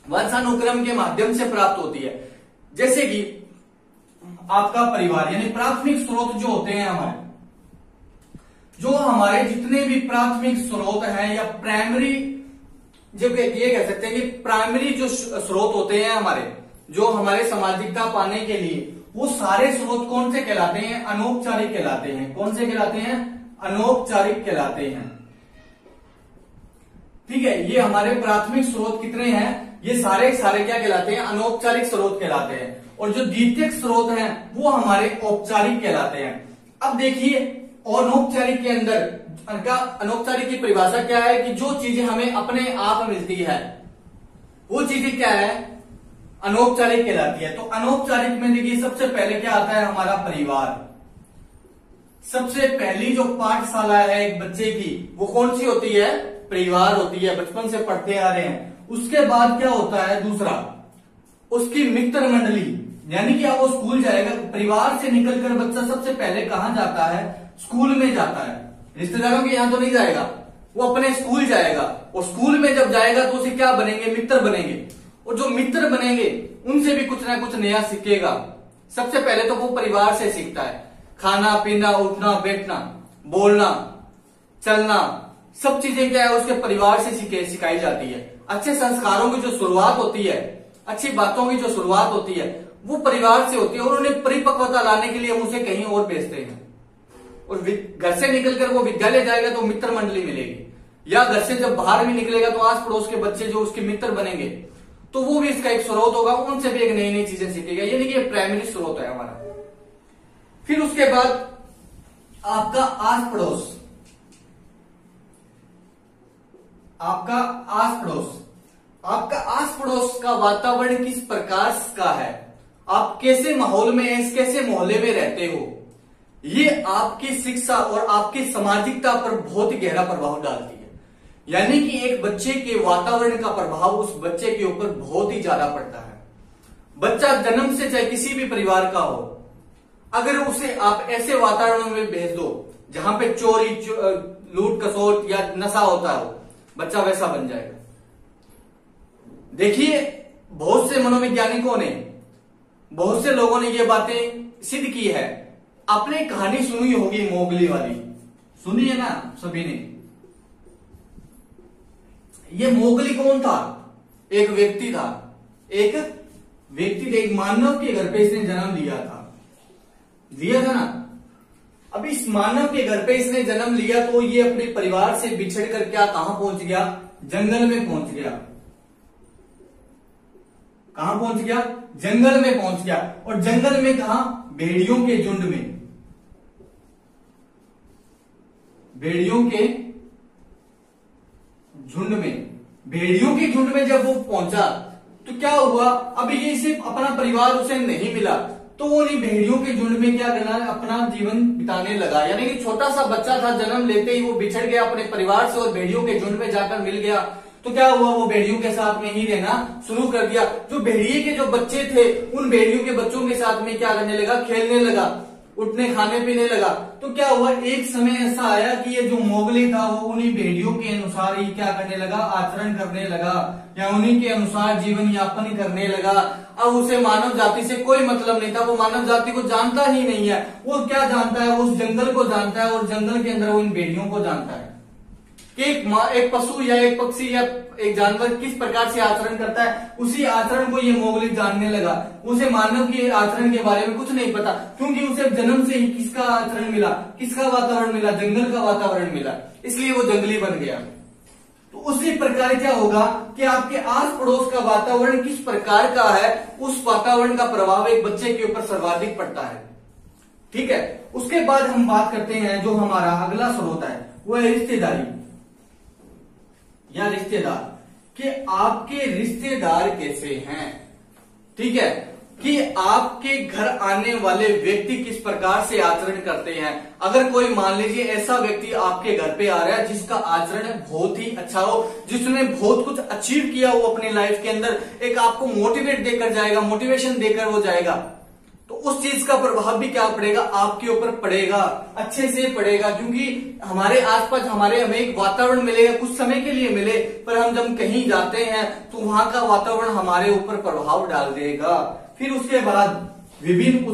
वंशानुक्रम के माध्यम से प्राप्त होती है। जैसे कि आपका परिवार, यानी प्राथमिक स्रोत जो होते हैं हमारे, जो हमारे जितने भी प्राथमिक स्रोत हैं या प्राइमरी, जब ये कह सकते हैं कि प्राइमरी जो स्रोत होते हैं हमारे, जो हमारे सामाजिकता पाने के लिए, वो सारे स्रोत कौन से कहलाते हैं? अनौपचारिक कहलाते हैं। कौन से कहलाते हैं? अनौपचारिक कहलाते हैं। ठीक है, ये हमारे प्राथमिक स्रोत कितने हैं? ये सारे क्या कहलाते हैं? अनौपचारिक स्रोत कहलाते हैं। और जो द्वितीयक स्रोत हैं वो हमारे औपचारिक कहलाते हैं। अब देखिए, अनौपचारिक के अंदर अनौपचारिक की परिभाषा क्या है? कि जो चीजें हमें अपने आप मिलती है वो चीजें क्या है? अनौपचारिक कहलाती है। तो अनौपचारिक में देखिए, सबसे पहले क्या आता है? हमारा परिवार। सबसे पहली जो पाठशाला है एक बच्चे की, वो कौन सी होती है? परिवार होती है। बचपन से पढ़ते आ रहे हैं। उसके बाद क्या होता है? दूसरा, उसकी मित्र मंडली, यानी कि अब वो स्कूल जाएगा। परिवार से निकलकर बच्चा सबसे पहले कहां जाता है? स्कूल में जाता है। रिश्तेदारों के यहां तो नहीं जाएगा, वो अपने स्कूल जाएगा। और स्कूल में जब जाएगा तो उसे क्या बनेंगे? मित्र बनेंगे। और जो मित्र बनेंगे उनसे भी कुछ ना कुछ नया सीखेगा। सबसे पहले तो वो परिवार से सीखता है। खाना पीना, उठना बैठना, बोलना, चलना, सब चीजें क्या है? उसके परिवार से सिखाई जाती है। अच्छे संस्कारों की जो शुरुआत होती है, अच्छी बातों की जो शुरुआत होती है, वो परिवार से होती है। और उन्हें परिपक्वता लाने के लिए हम उसे कहीं और भेजते हैं। और घर से निकलकर वो विद्यालय जाएगा तो मित्र मंडली मिलेगी, या घर से जब बाहर भी निकलेगा तो आस पड़ोस के बच्चे जो उसके मित्र बनेंगे, तो वो भी इसका एक स्रोत होगा। उनसे भी एक नई नई चीजें सीखेगा। यानी कि ये प्राइमरी स्रोत है हमारा। फिर उसके बाद आपका आस पड़ोस, आपका आस पड़ोस का वातावरण किस प्रकार का है? आप कैसे माहौल में, कैसे मोहल्ले में रहते हो, ये आपकी शिक्षा और आपकी सामाजिकता पर बहुत ही गहरा प्रभाव डालती है। यानी कि एक बच्चे के वातावरण का प्रभाव उस बच्चे के ऊपर बहुत ही ज्यादा पड़ता है। बच्चा जन्म से चाहे किसी भी परिवार का हो, अगर उसे आप ऐसे वातावरण में भेज दो जहां पे चोरी, लूट खसोट या नशा होता हो, बच्चा वैसा बन जाएगा। देखिए, बहुत से मनोवैज्ञानिकों ने, बहुत से लोगों ने ये बातें सिद्ध की है आपने कहानी सुनी होगी मोगली वाली, सुनी है ना सभी ने। ये मोगली कौन था? एक व्यक्ति था, एक मानव के घर पे इसने जन्म लिया था ना। अब इस मानव के घर पे इसने जन्म लिया तो ये अपने परिवार से बिछड़ कर क्या कहां पहुंच गया? जंगल में पहुंच गया। कहां पहुंच गया? जंगल में पहुंच गया। और जंगल में कहा? भेड़ियों के झुंड में। भेड़ियों के झुंड में जब वो पहुंचा तो क्या हुआ? अब ये सिर्फ अपना परिवार उसे नहीं मिला तो वो नहीं भेड़ियों के झुंड में क्या करना, अपना जीवन बिताने लगा। यानी कि छोटा सा बच्चा था, जन्म लेते ही वो बिछड़ गया अपने परिवार से और भेड़ियों के झुंड में जाकर मिल गया। तो क्या हुआ? वो भेड़ियों के साथ में ही रहना शुरू कर दिया। जो भेड़िए के जो बच्चे थे उन भेड़ियों के बच्चों के साथ में क्या करने लगा? खेलने लगा, उठने खाने पीने लगा। तो क्या हुआ? एक समय ऐसा आया कि ये जो मोगली था वो उन्हीं भेड़ियों के अनुसार ही क्या करने लगा? आचरण करने लगा, या उन्हीं के अनुसार जीवन यापन करने लगा। अब उसे मानव जाति से कोई मतलब नहीं था, वो मानव जाति को जानता ही नहीं है। वो क्या जानता है? वो उस जंगल को जानता है और जंगल के अंदर वो इन भेड़ियों को जानता है कि एक पशु या एक पक्षी या एक जानवर किस प्रकार से आचरण करता है। उसी आचरण को ये मोगली जानने लगा। उसे मानव के आचरण के बारे में कुछ नहीं पता, क्योंकि उसे जन्म से ही किसका आचरण मिला? किसका वातावरण मिला? जंगल का वातावरण मिला, इसलिए वो जंगली बन गया। तो उसी प्रकार क्या होगा कि आपके आस पड़ोस का वातावरण किस प्रकार का है, उस वातावरण का प्रभाव एक बच्चे के ऊपर सर्वाधिक पड़ता है। ठीक है। उसके बाद हम बात करते हैं जो हमारा अगला स्रोत है वो है रिश्तेदारी या रिश्तेदार, कि आपके रिश्तेदार कैसे हैं। ठीक है, कि आपके घर आने वाले व्यक्ति किस प्रकार से आचरण करते हैं। अगर कोई मान लीजिए ऐसा व्यक्ति आपके घर पे आ रहा है जिसका आचरण बहुत ही अच्छा हो, जिसने बहुत कुछ अचीव किया हो अपने लाइफ के अंदर, एक आपको मोटिवेट देकर जाएगा, मोटिवेशन देकर वो जाएगा, तो उस चीज का प्रभाव भी क्या पड़ेगा? आपके ऊपर पड़ेगा, अच्छे से पड़ेगा। क्योंकि हमारे आसपास हमें एक वातावरण मिलेगा, कुछ समय के लिए मिले, पर हम जब कहीं जाते हैं तो वहां का वातावरण हमारे ऊपर प्रभाव डाल देगा। फिर उसके बाद विभिन्न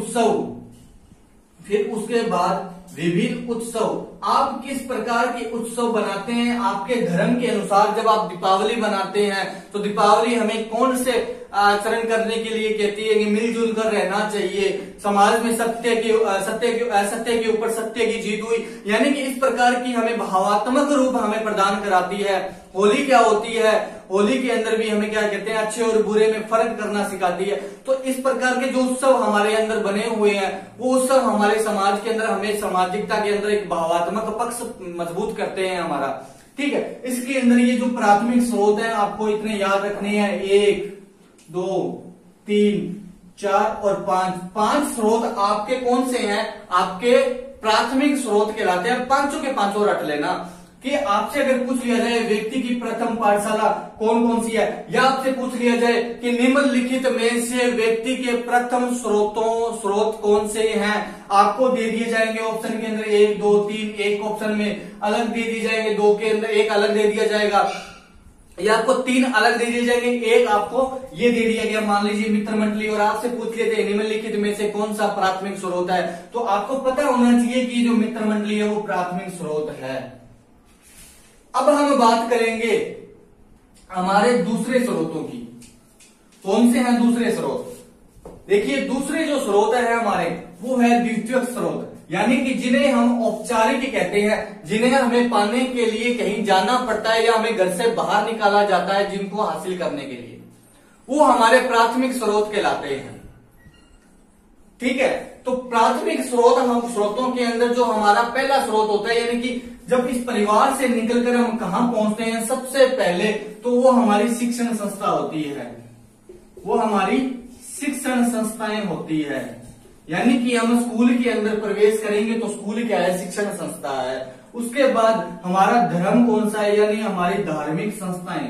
उत्सव, आप किस प्रकार के उत्सव बनाते हैं आपके धर्म के अनुसार। जब आप दीपावली बनाते हैं तो दीपावली हमें कौन से आचरण करने के लिए कहती है कि मिलजुल कर रहना चाहिए, समाज में सत्य के ऊपर सत्य की जीत हुई। यानी कि इस प्रकार की हमें भावात्मक रूप हमें प्रदान कराती है। होली क्या होती है? होली के अंदर भी हमें क्या कहते हैं? अच्छे और बुरे में फर्क करना सिखाती है। तो इस प्रकार के जो उत्सव हमारे अंदर बने हुए हैं वो उत्सव हमारे समाज के अंदर हमें सामाजिकता के अंदर एक भावात्मक पक्ष मजबूत करते हैं हमारा। ठीक है। इसके अंदर ये जो प्राथमिक स्रोत है आपको इतने याद रखने हैं, 1 2 3 4 और 5 स्रोत आपके कौन से हैं? आपके प्राथमिक स्रोत कहलाते हैं। पांचों के पांचों रट लेना कि आपसे अगर पूछ लिया जाए व्यक्ति की प्रथम पाठशाला कौन कौन सी है, या आपसे पूछ लिया जाए कि निम्नलिखित में से व्यक्ति के प्रथम स्रोत कौन से हैं, आपको दे दिए जाएंगे ऑप्शन के अंदर 1 2 3। एक ऑप्शन में अलग दे दिए जाएंगे, 2 के अंदर एक अलग दे दिया जाएगा, या आपको 3 अलग दे दिए जाएंगे, एक आपको ये दे दिया गया मान लीजिए मित्र मंडली। और आपसे पूछ लेते हैं निम्नलिखित में से कौन सा प्राथमिक स्रोत है, तो आपको पता होना चाहिए कि जो मित्र मंडली है वो प्राथमिक स्रोत है। अब हम बात करेंगे हमारे दूसरे स्रोतों की। कौन से हैं दूसरे स्रोत? देखिए दूसरे जो स्रोत है हमारे वो है द्वितीयक स्रोत, यानी कि जिन्हें हम औपचारिक कहते हैं, जिन्हें हमें पाने के लिए कहीं जाना पड़ता है या हमें घर से बाहर निकाला जाता है जिनको हासिल करने के लिए, वो हमारे प्राथमिक स्रोत कहलाते हैं। ठीक है। तो प्राथमिक स्रोत हम स्रोतों के अंदर जो हमारा पहला स्रोत होता है, यानी कि जब इस परिवार से निकलकर हम कहां पहुंचते हैं सबसे पहले, तो वो हमारी शिक्षण संस्था होती है। वो हमारी शिक्षण संस्थाएं होती है। यानी कि हम स्कूल के अंदर प्रवेश करेंगे तो स्कूल क्या है? शिक्षण संस्था है। उसके बाद हमारा धर्म कौन सा है? यानी हमारी धार्मिक संस्थाएं,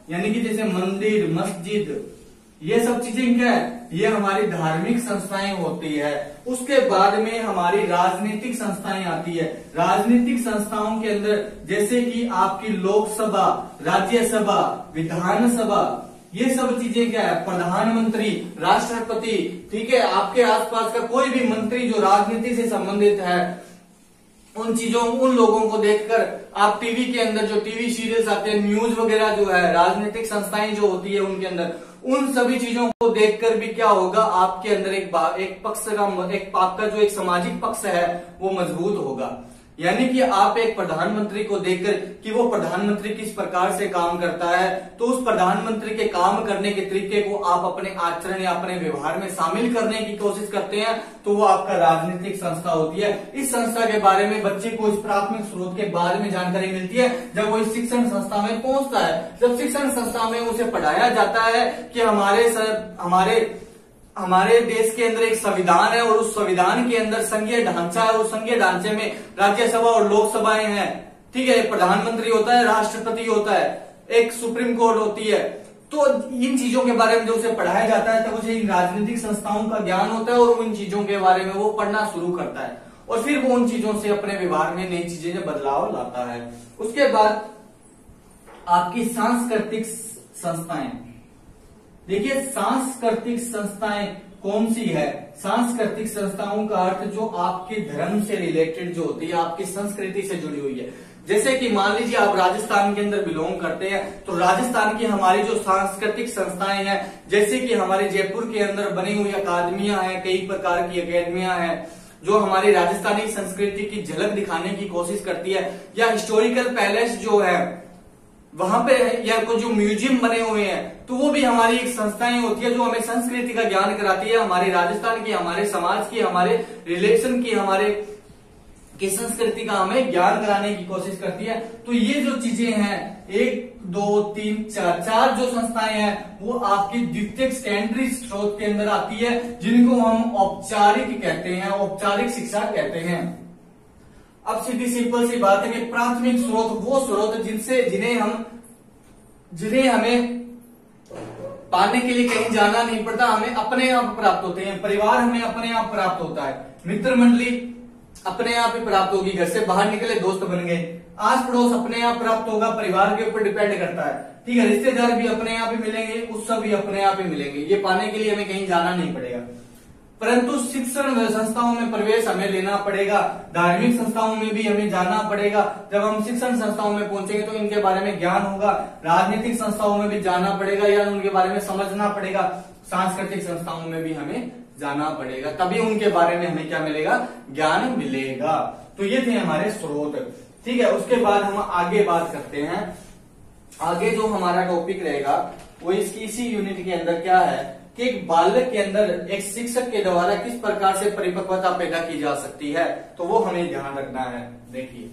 यानी कि जैसे मंदिर, मस्जिद, ये सब चीजें क्या है? ये हमारी धार्मिक संस्थाएं होती है। उसके बाद में हमारी राजनीतिक संस्थाएं आती है। राजनीतिक संस्थाओं के अंदर जैसे कि आपकी लोकसभा, राज्यसभा, विधानसभा, ये सब चीजें क्या है, प्रधानमंत्री, राष्ट्रपति, ठीक है, आपके आसपास का कोई भी मंत्री जो राजनीति से संबंधित है, उन चीजों, उन लोगों को देखकर आप टीवी के अंदर जो टीवी सीरियल्स आते हैं, न्यूज वगैरह जो है, राजनीतिक संस्थाएं जो होती है उनके अंदर, उन सभी चीजों को देखकर भी क्या होगा, आपके अंदर एक पक्ष का, आपका जो एक सामाजिक पक्ष है वो मजबूत होगा। यानी कि आप एक प्रधानमंत्री को देखकर कि वो प्रधानमंत्री किस प्रकार से काम करता है, तो उस प्रधानमंत्री के काम करने के तरीके को आप अपने आचरण या अपने व्यवहार में शामिल करने की कोशिश करते हैं, तो वो आपका राजनीतिक संस्था होती है। इस संस्था के बारे में बच्चे को इस प्राथमिक स्रोत के बारे में जानकारी मिलती है जब वो इस शिक्षण संस्था में पहुंचता है। जब शिक्षण संस्था में उसे पढ़ाया जाता है कि हमारे देश के अंदर एक संविधान है और उस संविधान के अंदर संघीय ढांचा है, उस संघीय ढांचे में राज्यसभा और लोकसभाएं हैं, ठीक है, प्रधानमंत्री होता है, राष्ट्रपति होता है, एक सुप्रीम कोर्ट होती है। तो इन चीजों के बारे में जब उसे पढ़ाया जाता है तब उसे इन राजनीतिक संस्थाओं का ज्ञान होता है और उन चीजों के बारे में वो पढ़ना शुरू करता है और फिर वो उन चीजों से अपने व्यवहार में नई चीजें में बदलाव लाता है। उसके बाद आपकी सांस्कृतिक संस्थाएं, देखिए सांस्कृतिक संस्थाएं कौन सी है? सांस्कृतिक संस्थाओं का अर्थ जो आपके धर्म से रिलेटेड जो होती है, आपकी संस्कृति से जुड़ी हुई है। जैसे कि मान लीजिए आप राजस्थान के अंदर बिलोंग करते हैं, तो राजस्थान की हमारी जो सांस्कृतिक संस्थाएं हैं, जैसे कि हमारे जयपुर के अंदर बनी हुई अकादमियां हैं, कई प्रकार की अकेडमियां हैं जो हमारी राजस्थानी संस्कृति की झलक दिखाने की कोशिश करती है, या हिस्टोरिकल पैलेस जो है वहां पे, या कुछ जो म्यूजियम बने हुए हैं, तो वो भी हमारी एक संस्थाएं होती है जो हमें संस्कृति का ज्ञान कराती है, हमारे राजस्थान की, हमारे समाज की, हमारे रिलेशन की, हमारे की संस्कृति का हमें ज्ञान कराने की कोशिश करती है। तो ये जो चीजें हैं, 1 2 3 4 जो संस्थाएं हैं वो आपकी द्वितीयक सेकेंडरी स्रोत के अंदर आती है, जिनको हम औपचारिक कहते हैं, औपचारिक शिक्षा कहते हैं। अब सीधी सिंपल सी बात है कि प्राथमिक स्रोत वो स्रोत जिन्हें हमें पाने के लिए कहीं जाना नहीं पड़ता, हमें अपने आप प्राप्त होते हैं। परिवार हमें अपने आप प्राप्त होता है, मित्र मंडली अपने आप ही प्राप्त होगी, घर से बाहर निकले दोस्त बन गए, आस पड़ोस अपने आप प्राप्त होगा, परिवार के ऊपर डिपेंड करता है, ठीक है, रिश्तेदार भी अपने आप ही मिलेंगे, उत्सव भी अपने आप ही मिलेंगे, ये पाने के लिए हमें कहीं जाना नहीं पड़ेगा। परंतु शिक्षण संस्थाओं में प्रवेश हमें लेना पड़ेगा, धार्मिक संस्थाओं में भी हमें जाना पड़ेगा। जब हम शिक्षण संस्थाओं में पहुंचेंगे तो इनके बारे में ज्ञान होगा, राजनीतिक संस्थाओं में भी जाना पड़ेगा या उनके बारे में समझना पड़ेगा, सांस्कृतिक संस्थाओं में भी हमें जाना पड़ेगा, तभी उनके बारे में हमें क्या मिलेगा, ज्ञान मिलेगा। तो ये थे हमारे स्रोत, ठीक है। उसके बाद हम आगे बात करते हैं, आगे जो हमारा टॉपिक रहेगा वो इसी यूनिट के अंदर क्या है कि एक बालक के अंदर एक शिक्षक के द्वारा किस प्रकार से परिपक्वता पैदा की जा सकती है, तो वो हमें ध्यान रखना है। देखिए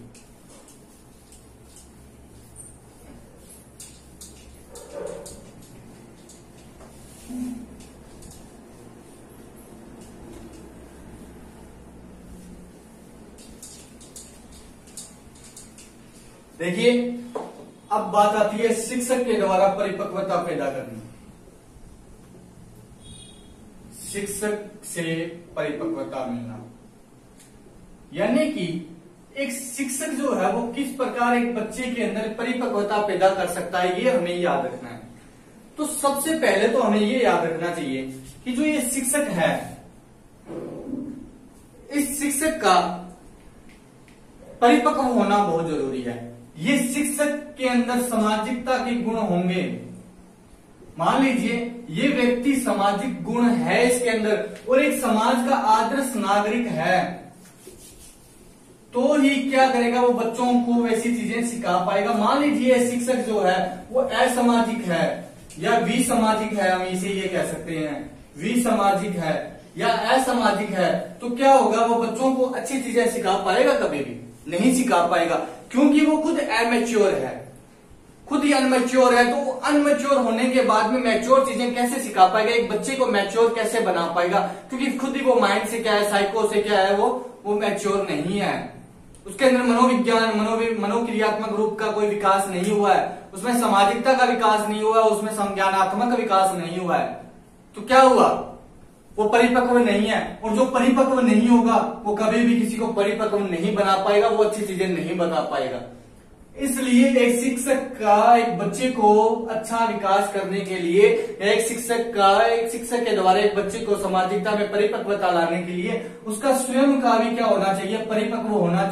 देखिए अब बात आती है शिक्षक के द्वारा परिपक्वता पैदा करनी। शिक्षक से परिपक्वता मिलना, यानी कि एक शिक्षक जो है वो किस प्रकार एक बच्चे के अंदर परिपक्वता पैदा कर सकता है, ये हमें याद रखना है। तो सबसे पहले तो हमें ये याद रखना चाहिए कि जो ये शिक्षक है, इस शिक्षक का परिपक्व होना बहुत जरूरी है। ये शिक्षक के अंदर सामाजिकता के गुण होंगे। मान लीजिए ये व्यक्ति सामाजिक गुण है इसके अंदर और एक समाज का आदर्श नागरिक है, तो ही क्या करेगा, वो बच्चों को वैसी चीजें सिखा पाएगा। मान लीजिए शिक्षक जो है वो असामाजिक है या विसामाजिक है, हम इसे ये कह सकते हैं, विसामाजिक है या असामाजिक है, तो क्या होगा, वो बच्चों को अच्छी चीजें सिखा पाएगा? कभी भी नहीं सिखा पाएगा, क्योंकि वो खुद अमेच्योर है, खुद ही अनमेच्योर है। तो अनमेच्योर होने के बाद में मैच्योर चीजें कैसे सिखा पाएगा, एक बच्चे को मैच्योर कैसे बना पाएगा, क्योंकि खुद ही वो माइंड से क्या है, साइको से क्या है, वो मैच्योर नहीं है, उसके अंदर मनोविज्ञान मनोक्रियात्मक रूप का कोई विकास नहीं हुआ है, उसमें सामाजिकता का विकास नहीं हुआ है, उसमें संज्ञानात्मक विकास नहीं हुआ है। तो क्या हुआ, वो परिपक्व नहीं है, और जो परिपक्व नहीं होगा वो कभी भी किसी को परिपक्व नहीं बना पाएगा, वो अच्छी चीजें नहीं बता पाएगा। इसलिए एक शिक्षक का एक बच्चे को अच्छा विकास करने के लिए, एक शिक्षक के द्वारा एक बच्चे को सामाजिकता में परिपक्वता लाने के लिए उसका स्वयं का भी क्या होना चाहिए, परिपक्व होना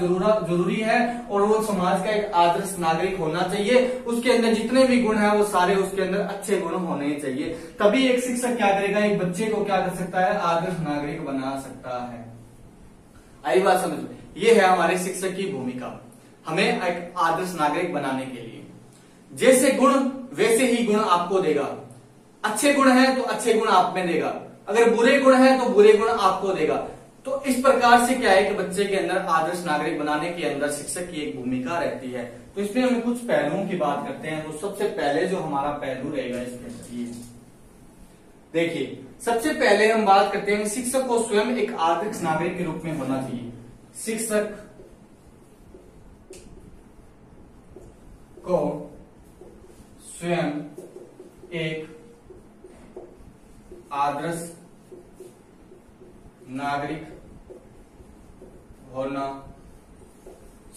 जरूरी है। और वो समाज का एक आदर्श नागरिक होना चाहिए। उसके अंदर जितने भी गुण है वो सारे उसके अंदर अच्छे गुण होने चाहिए। तभी एक शिक्षक क्या करेगा, एक बच्चे को क्या कर सकता है, आदर्श नागरिक बना सकता है। आई बात समझ में? ये है हमारे शिक्षक की भूमिका, हमें एक आदर्श नागरिक बनाने के लिए। जैसे गुण वैसे ही गुण आपको देगा। अच्छे गुण है तो अच्छे गुण आप में देगा, अगर बुरे गुण है तो बुरे गुण आपको देगा। तो इस प्रकार से क्या है कि बच्चे के अंदर आदर्श नागरिक बनाने के अंदर शिक्षक की एक भूमिका रहती है। तो इसमें हम कुछ पहलुओं की बात करते हैं। तो सबसे पहले जो हमारा पहलू रहेगा इसके अंदर ये देखिए, सबसे पहले हम बात करते हैं शिक्षक को स्वयं एक आदर्श नागरिक के रूप में होना चाहिए। शिक्षक को स्वयं एक आदर्श नागरिक होना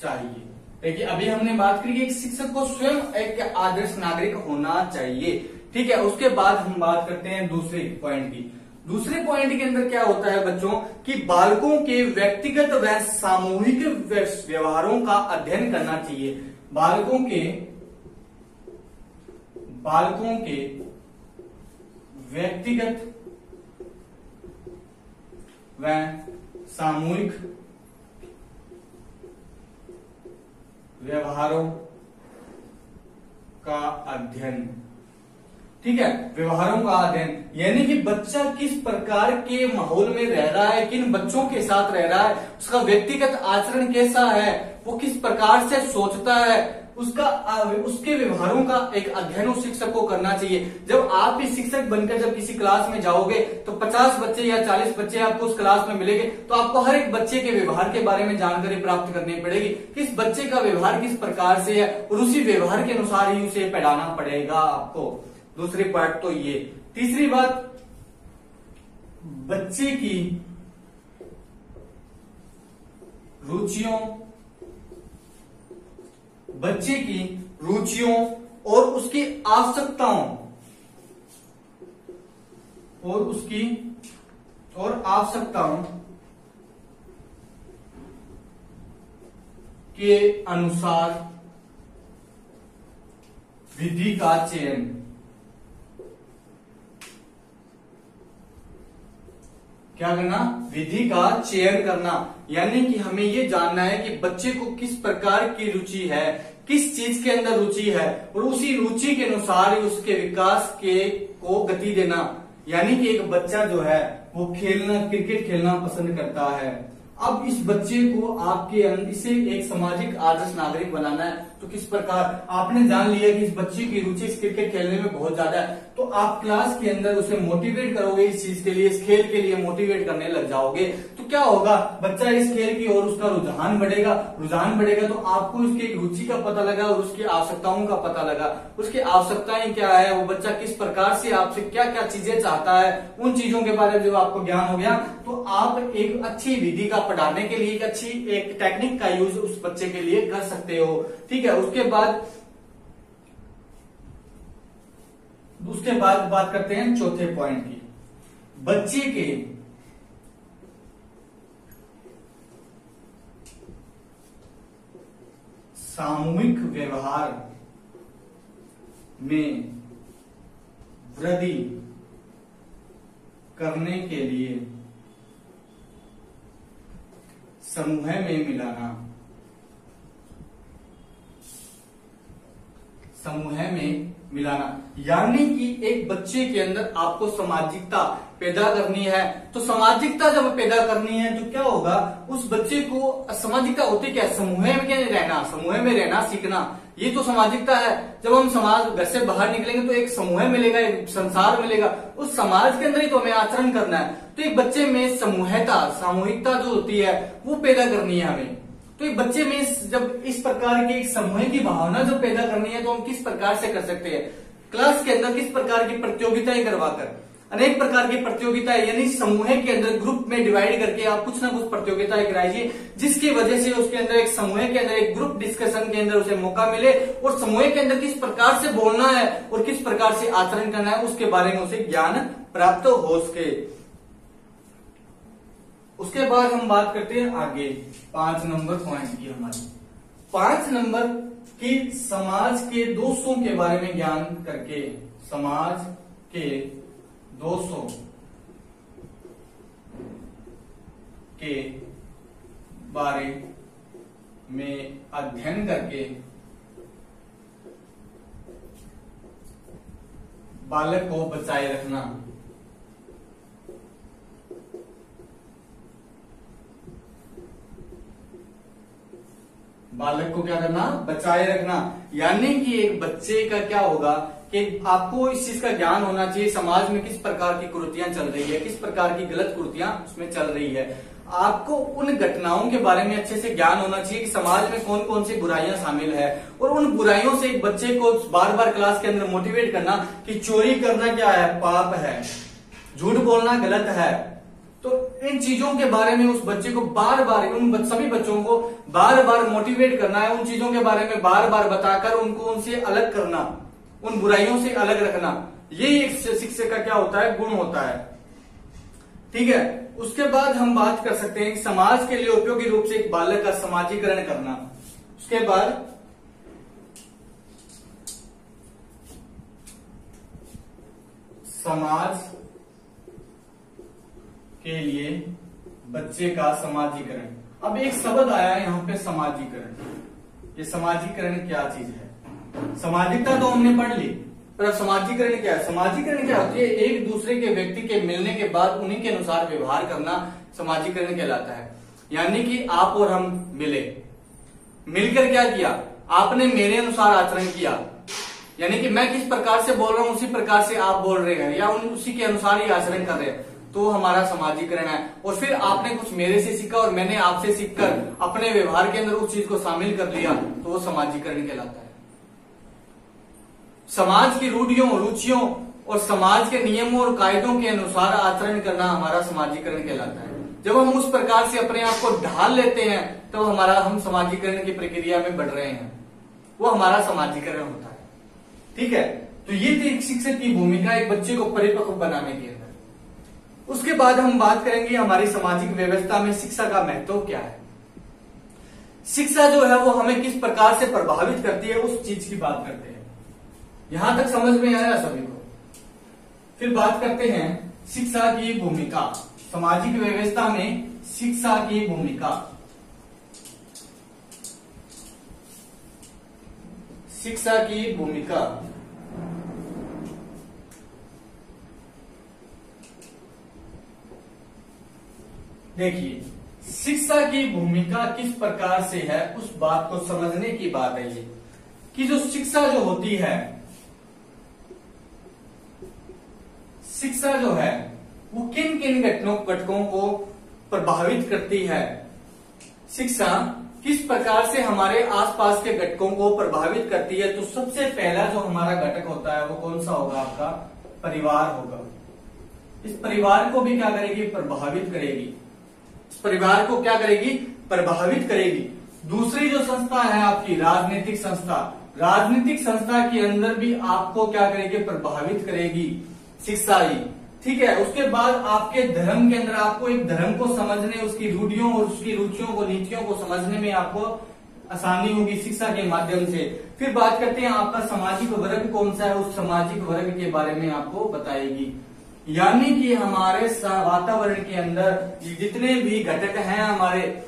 चाहिए। देखिए, अभी हमने बात करी कि एक शिक्षक को स्वयं एक आदर्श नागरिक होना चाहिए, ठीक है। उसके बाद हम बात करते हैं दूसरे पॉइंट की। दूसरे पॉइंट के अंदर क्या होता है बच्चों कि बालकों के व्यक्तिगत व सामूहिक व्यवहारों का अध्ययन करना चाहिए। बालकों के व्यक्तिगत व सामूहिक व्यवहारों का अध्ययन, ठीक है। व्यवहारों का अध्ययन यानी कि बच्चा किस प्रकार के माहौल में रह रहा है, किन बच्चों के साथ रह रहा है, उसका व्यक्तिगत आचरण कैसा है, वो किस प्रकार से सोचता है, उसके व्यवहारों का एक अध्ययन उस शिक्षक को करना चाहिए। जब आप भी शिक्षक बनकर जब किसी क्लास में जाओगे तो 50 बच्चे या 40 बच्चे आपको उस क्लास में मिलेंगे, तो आपको हर एक बच्चे के व्यवहार के बारे में जानकारी प्राप्त करनी पड़ेगी, किस बच्चे का व्यवहार किस प्रकार से है, और उसी व्यवहार के अनुसार ही उसे पढ़ाना पड़ेगा आपको। दूसरी बात तो ये। तीसरी बात, बच्चे की रुचियों और उसकी आवश्यकताओं के अनुसार विधि का चयन, क्या करना, विधि का चयन करना। यानी कि हमें ये जानना है कि बच्चे को किस प्रकार की रुचि है, किस चीज के अंदर रुचि है, और उसी रुचि के अनुसार ही उसके विकास को गति देना। यानी कि एक बच्चा जो है वो क्रिकेट खेलना पसंद करता है। अब इस बच्चे को आपके इसे एक सामाजिक आदर्श नागरिक बनाना है, तो किस प्रकार आपने जान लिया कि इस बच्चे की रुचि इस क्रिकेट खेलने में बहुत ज्यादा है, तो आप क्लास के अंदर उसे मोटिवेट करोगे इस चीज के लिए, इस खेल के लिए मोटिवेट करने लग जाओगे। तो क्या होगा, बच्चा इस खेल की ओर उसका रुझान बढ़ेगा तो आपको उसकी एक रुचि का पता लगा और उसकी आवश्यकताओं का पता लगा। उसकी आवश्यकताएं क्या है, वो बच्चा किस प्रकार से आपसे क्या क्या चीजें चाहता है, उन चीजों के बारे में जब आपको ज्ञान हो गया तो आप एक अच्छी विधि का पढ़ाने के लिए एक टेक्निक का यूज उस बच्चे के लिए कर सकते हो, ठीक है। उसके बाद बात करते हैं चौथे पॉइंट की। बच्चे के सामूहिक व्यवहार में वृद्धि करने के लिए समूह में मिलाना। यानी कि एक बच्चे के अंदर आपको सामाजिकता पैदा करनी है, तो सामाजिकता जब पैदा करनी है तो क्या होगा, उस बच्चे को सामाजिकता होती क्या है, समूह में रहना सीखना, ये तो सामाजिकता है। जब हम घर से बाहर निकलेंगे तो एक समूह मिलेगा, एक संसार मिलेगा, उस समाज के अंदर ही तो हमें आचरण करना है। तो एक बच्चे में सामूहिकता जो होती है वो पैदा करनी है हमें। तो एक बच्चे में जब इस प्रकार की एक समूह की भावना जो पैदा करनी है तो हम किस प्रकार से कर सकते हैं, क्लास के अंदर किस प्रकार की प्रतियोगिताएं करवाकर। अनेक प्रकार की प्रतियोगिता है, यानी समूह के अंदर ग्रुप में डिवाइड करके आप कुछ ना कुछ प्रतियोगिताएं कराइए, जिसकी वजह से उसके अंदर एक समूह के अंदर एक ग्रुप डिस्कशन के अंदर उसे मौका मिले और समूह के अंदर किस प्रकार से बोलना है और किस प्रकार से आचरण करना है उसके बारे में उसे ज्ञान प्राप्त हो सके। उसके बाद हम बात करते हैं आगे 5 नंबर पॉइंट की। हमारी 5 नंबर की समाज के दोषों के बारे में ज्ञान करके, समाज के दोषों के बारे में अध्ययन करके बालक को बचाए रखना। बालक को क्या करना? बचाए रखना। यानी कि एक बच्चे का क्या होगा कि आपको इस चीज का ज्ञान होना चाहिए समाज में किस प्रकार की कुरीतियां चल रही है, किस प्रकार की गलत कुरीतियां उसमें चल रही है। आपको उन घटनाओं के बारे में अच्छे से ज्ञान होना चाहिए कि समाज में कौन कौन सी बुराइयां शामिल है, और उन बुराइयों से एक बच्चे को बार बार क्लास के अंदर मोटिवेट करना कि चोरी करना क्या है? पाप है, झूठ बोलना गलत है। तो इन चीजों के बारे में उस बच्चे को बार बार, उन सभी बच्चों को बार बार मोटिवेट करना है, उन चीजों के बारे में बार बार बताकर उनको उनसे अलग करना, उन बुराइयों से अलग रखना। ये एक शिक्षक का क्या होता है? गुण होता है। ठीक है। उसके बाद हम बात कर सकते हैं कि समाज के लिए उपयोगी रूप से एक बालक का समाजीकरण करना। उसके बाद समाज के लिए बच्चे का समाजीकरण। अब एक शब्द आया है यहां पे, समाजीकरण। ये समाजीकरण क्या चीज है? सामाजिकता तो हमने पढ़ ली, पर अब समाजीकरण क्या है? समाजीकरण क्या होती है? एक दूसरे के व्यक्ति के मिलने के बाद उन्हीं के अनुसार व्यवहार करना समाजीकरण कहलाता है। यानी कि आप और हम मिले, मिलकर क्या किया? आपने मेरे अनुसार आचरण किया, यानी कि मैं किस प्रकार से बोल रहा हूं उसी प्रकार से आप बोल रहे हैं, या उसी के अनुसार ही आचरण कर रहे हैं, तो हमारा समाजीकरण है। और फिर आपने कुछ मेरे से सीखा और मैंने आपसे सीखकर अपने व्यवहार के अंदर उस चीज को शामिल कर लिया, तो वो समाजीकरण कहलाता है। समाज की रूढ़ियों, रुचियों और समाज के नियमों और कायदों के अनुसार आचरण करना हमारा समाजीकरण कहलाता है। जब हम उस प्रकार से अपने आप को ढाल लेते हैं तो हम समाजीकरण की प्रक्रिया में बढ़ रहे हैं, वो हमारा समाजीकरण होता है। ठीक है। तो ये थी एक शिक्षक की भूमिका एक बच्चे को परिपक्व बनाने के अंदर। उसके बाद हम बात करेंगे हमारी सामाजिक व्यवस्था में शिक्षा का महत्व क्या है। शिक्षा जो है वो हमें किस प्रकार से प्रभावित करती है, उस चीज की बात करते हैं। यहां तक समझ में आया सभी को? फिर बात करते हैं शिक्षा की भूमिका, सामाजिक व्यवस्था में शिक्षा की भूमिका। शिक्षा की भूमिका देखिए, शिक्षा की भूमिका किस प्रकार से है उस बात को समझने की बात है ये, कि जो शिक्षा जो होती है, शिक्षा जो है वो किन किन घटकों को प्रभावित करती है। शिक्षा किस प्रकार से हमारे आसपास के घटकों को प्रभावित करती है। तो सबसे पहला जो हमारा घटक होता है वो कौन सा होगा? आपका परिवार होगा। इस परिवार को भी क्या करेगी? प्रभावित करेगी। इस परिवार को क्या करेगी? प्रभावित करेगी। दूसरी जो संस्था है आपकी राजनीतिक संस्था, राजनीतिक संस्था के अंदर भी आपको क्या करेगी? प्रभावित करेगी शिक्षा ही। ठीक है। उसके बाद आपके धर्म के अंदर आपको एक धर्म को समझने, उसकी रूढ़ियों और उसकी रुचियों को, नीतियों को समझने में आपको आसानी होगी शिक्षा के माध्यम से। फिर बात करते हैं आपका सामाजिक वर्ग कौन सा है, उस सामाजिक वर्ग के बारे में आपको बताएगी। यानी कि हमारे वातावरण के अंदर जितने भी घटक हैं, हमारे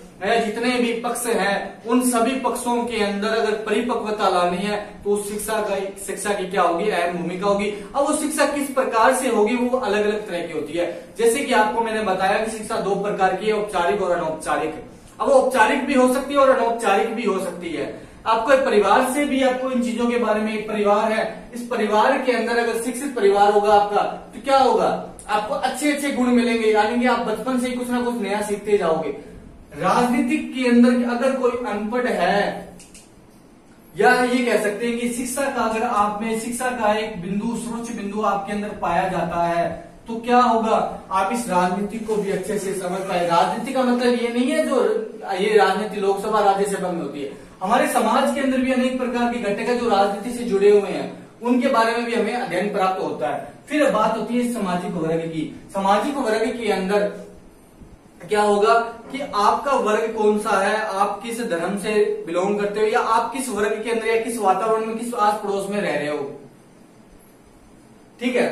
जितने भी पक्ष हैं, उन सभी पक्षों के अंदर अगर परिपक्वता लानी है तो शिक्षा की क्या होगी? अहम भूमिका होगी। अब वो शिक्षा किस प्रकार से होगी वो अलग अलग तरह की होती है। जैसे कि आपको मैंने बताया कि शिक्षा 2 प्रकार की है, औपचारिक और अनौपचारिक। अब वो औपचारिक भी हो सकती है और अनौपचारिक भी हो सकती है। आपको एक परिवार से भी आपको इन चीजों के बारे में, एक परिवार है, इस परिवार के अंदर अगर शिक्षित परिवार होगा आपका तो क्या होगा? आपको अच्छे अच्छे गुण मिलेंगे, यानी कि आप बचपन से ही कुछ ना कुछ नया सीखते जाओगे। राजनीतिक के अंदर अगर कोई अनपढ़ है, या ये कह सकते हैं कि शिक्षा का अगर आप में शिक्षा का एक बिंदु, सर्वोच्च बिंदु आपके अंदर पाया जाता है, तो क्या होगा, आप इस राजनीति को भी अच्छे से समझ पाए। राजनीति का मतलब ये नहीं है जो ये राजनीति लोकसभा राज्यसभा में होती है, हमारे समाज के अंदर भी अनेक प्रकार के घटक है जो राजनीति से जुड़े हुए हैं, उनके बारे में भी हमें अध्ययन प्राप्त होता है। फिर बात होती है सामाजिक वर्ग की। सामाजिक वर्ग के अंदर क्या होगा कि आपका वर्ग कौन सा है, आप किस धर्म से बिलोंग करते हो, या आप किस वर्ग के अंदर या किस वातावरण में, किस आस पड़ोस में रह रहे हो। ठीक है,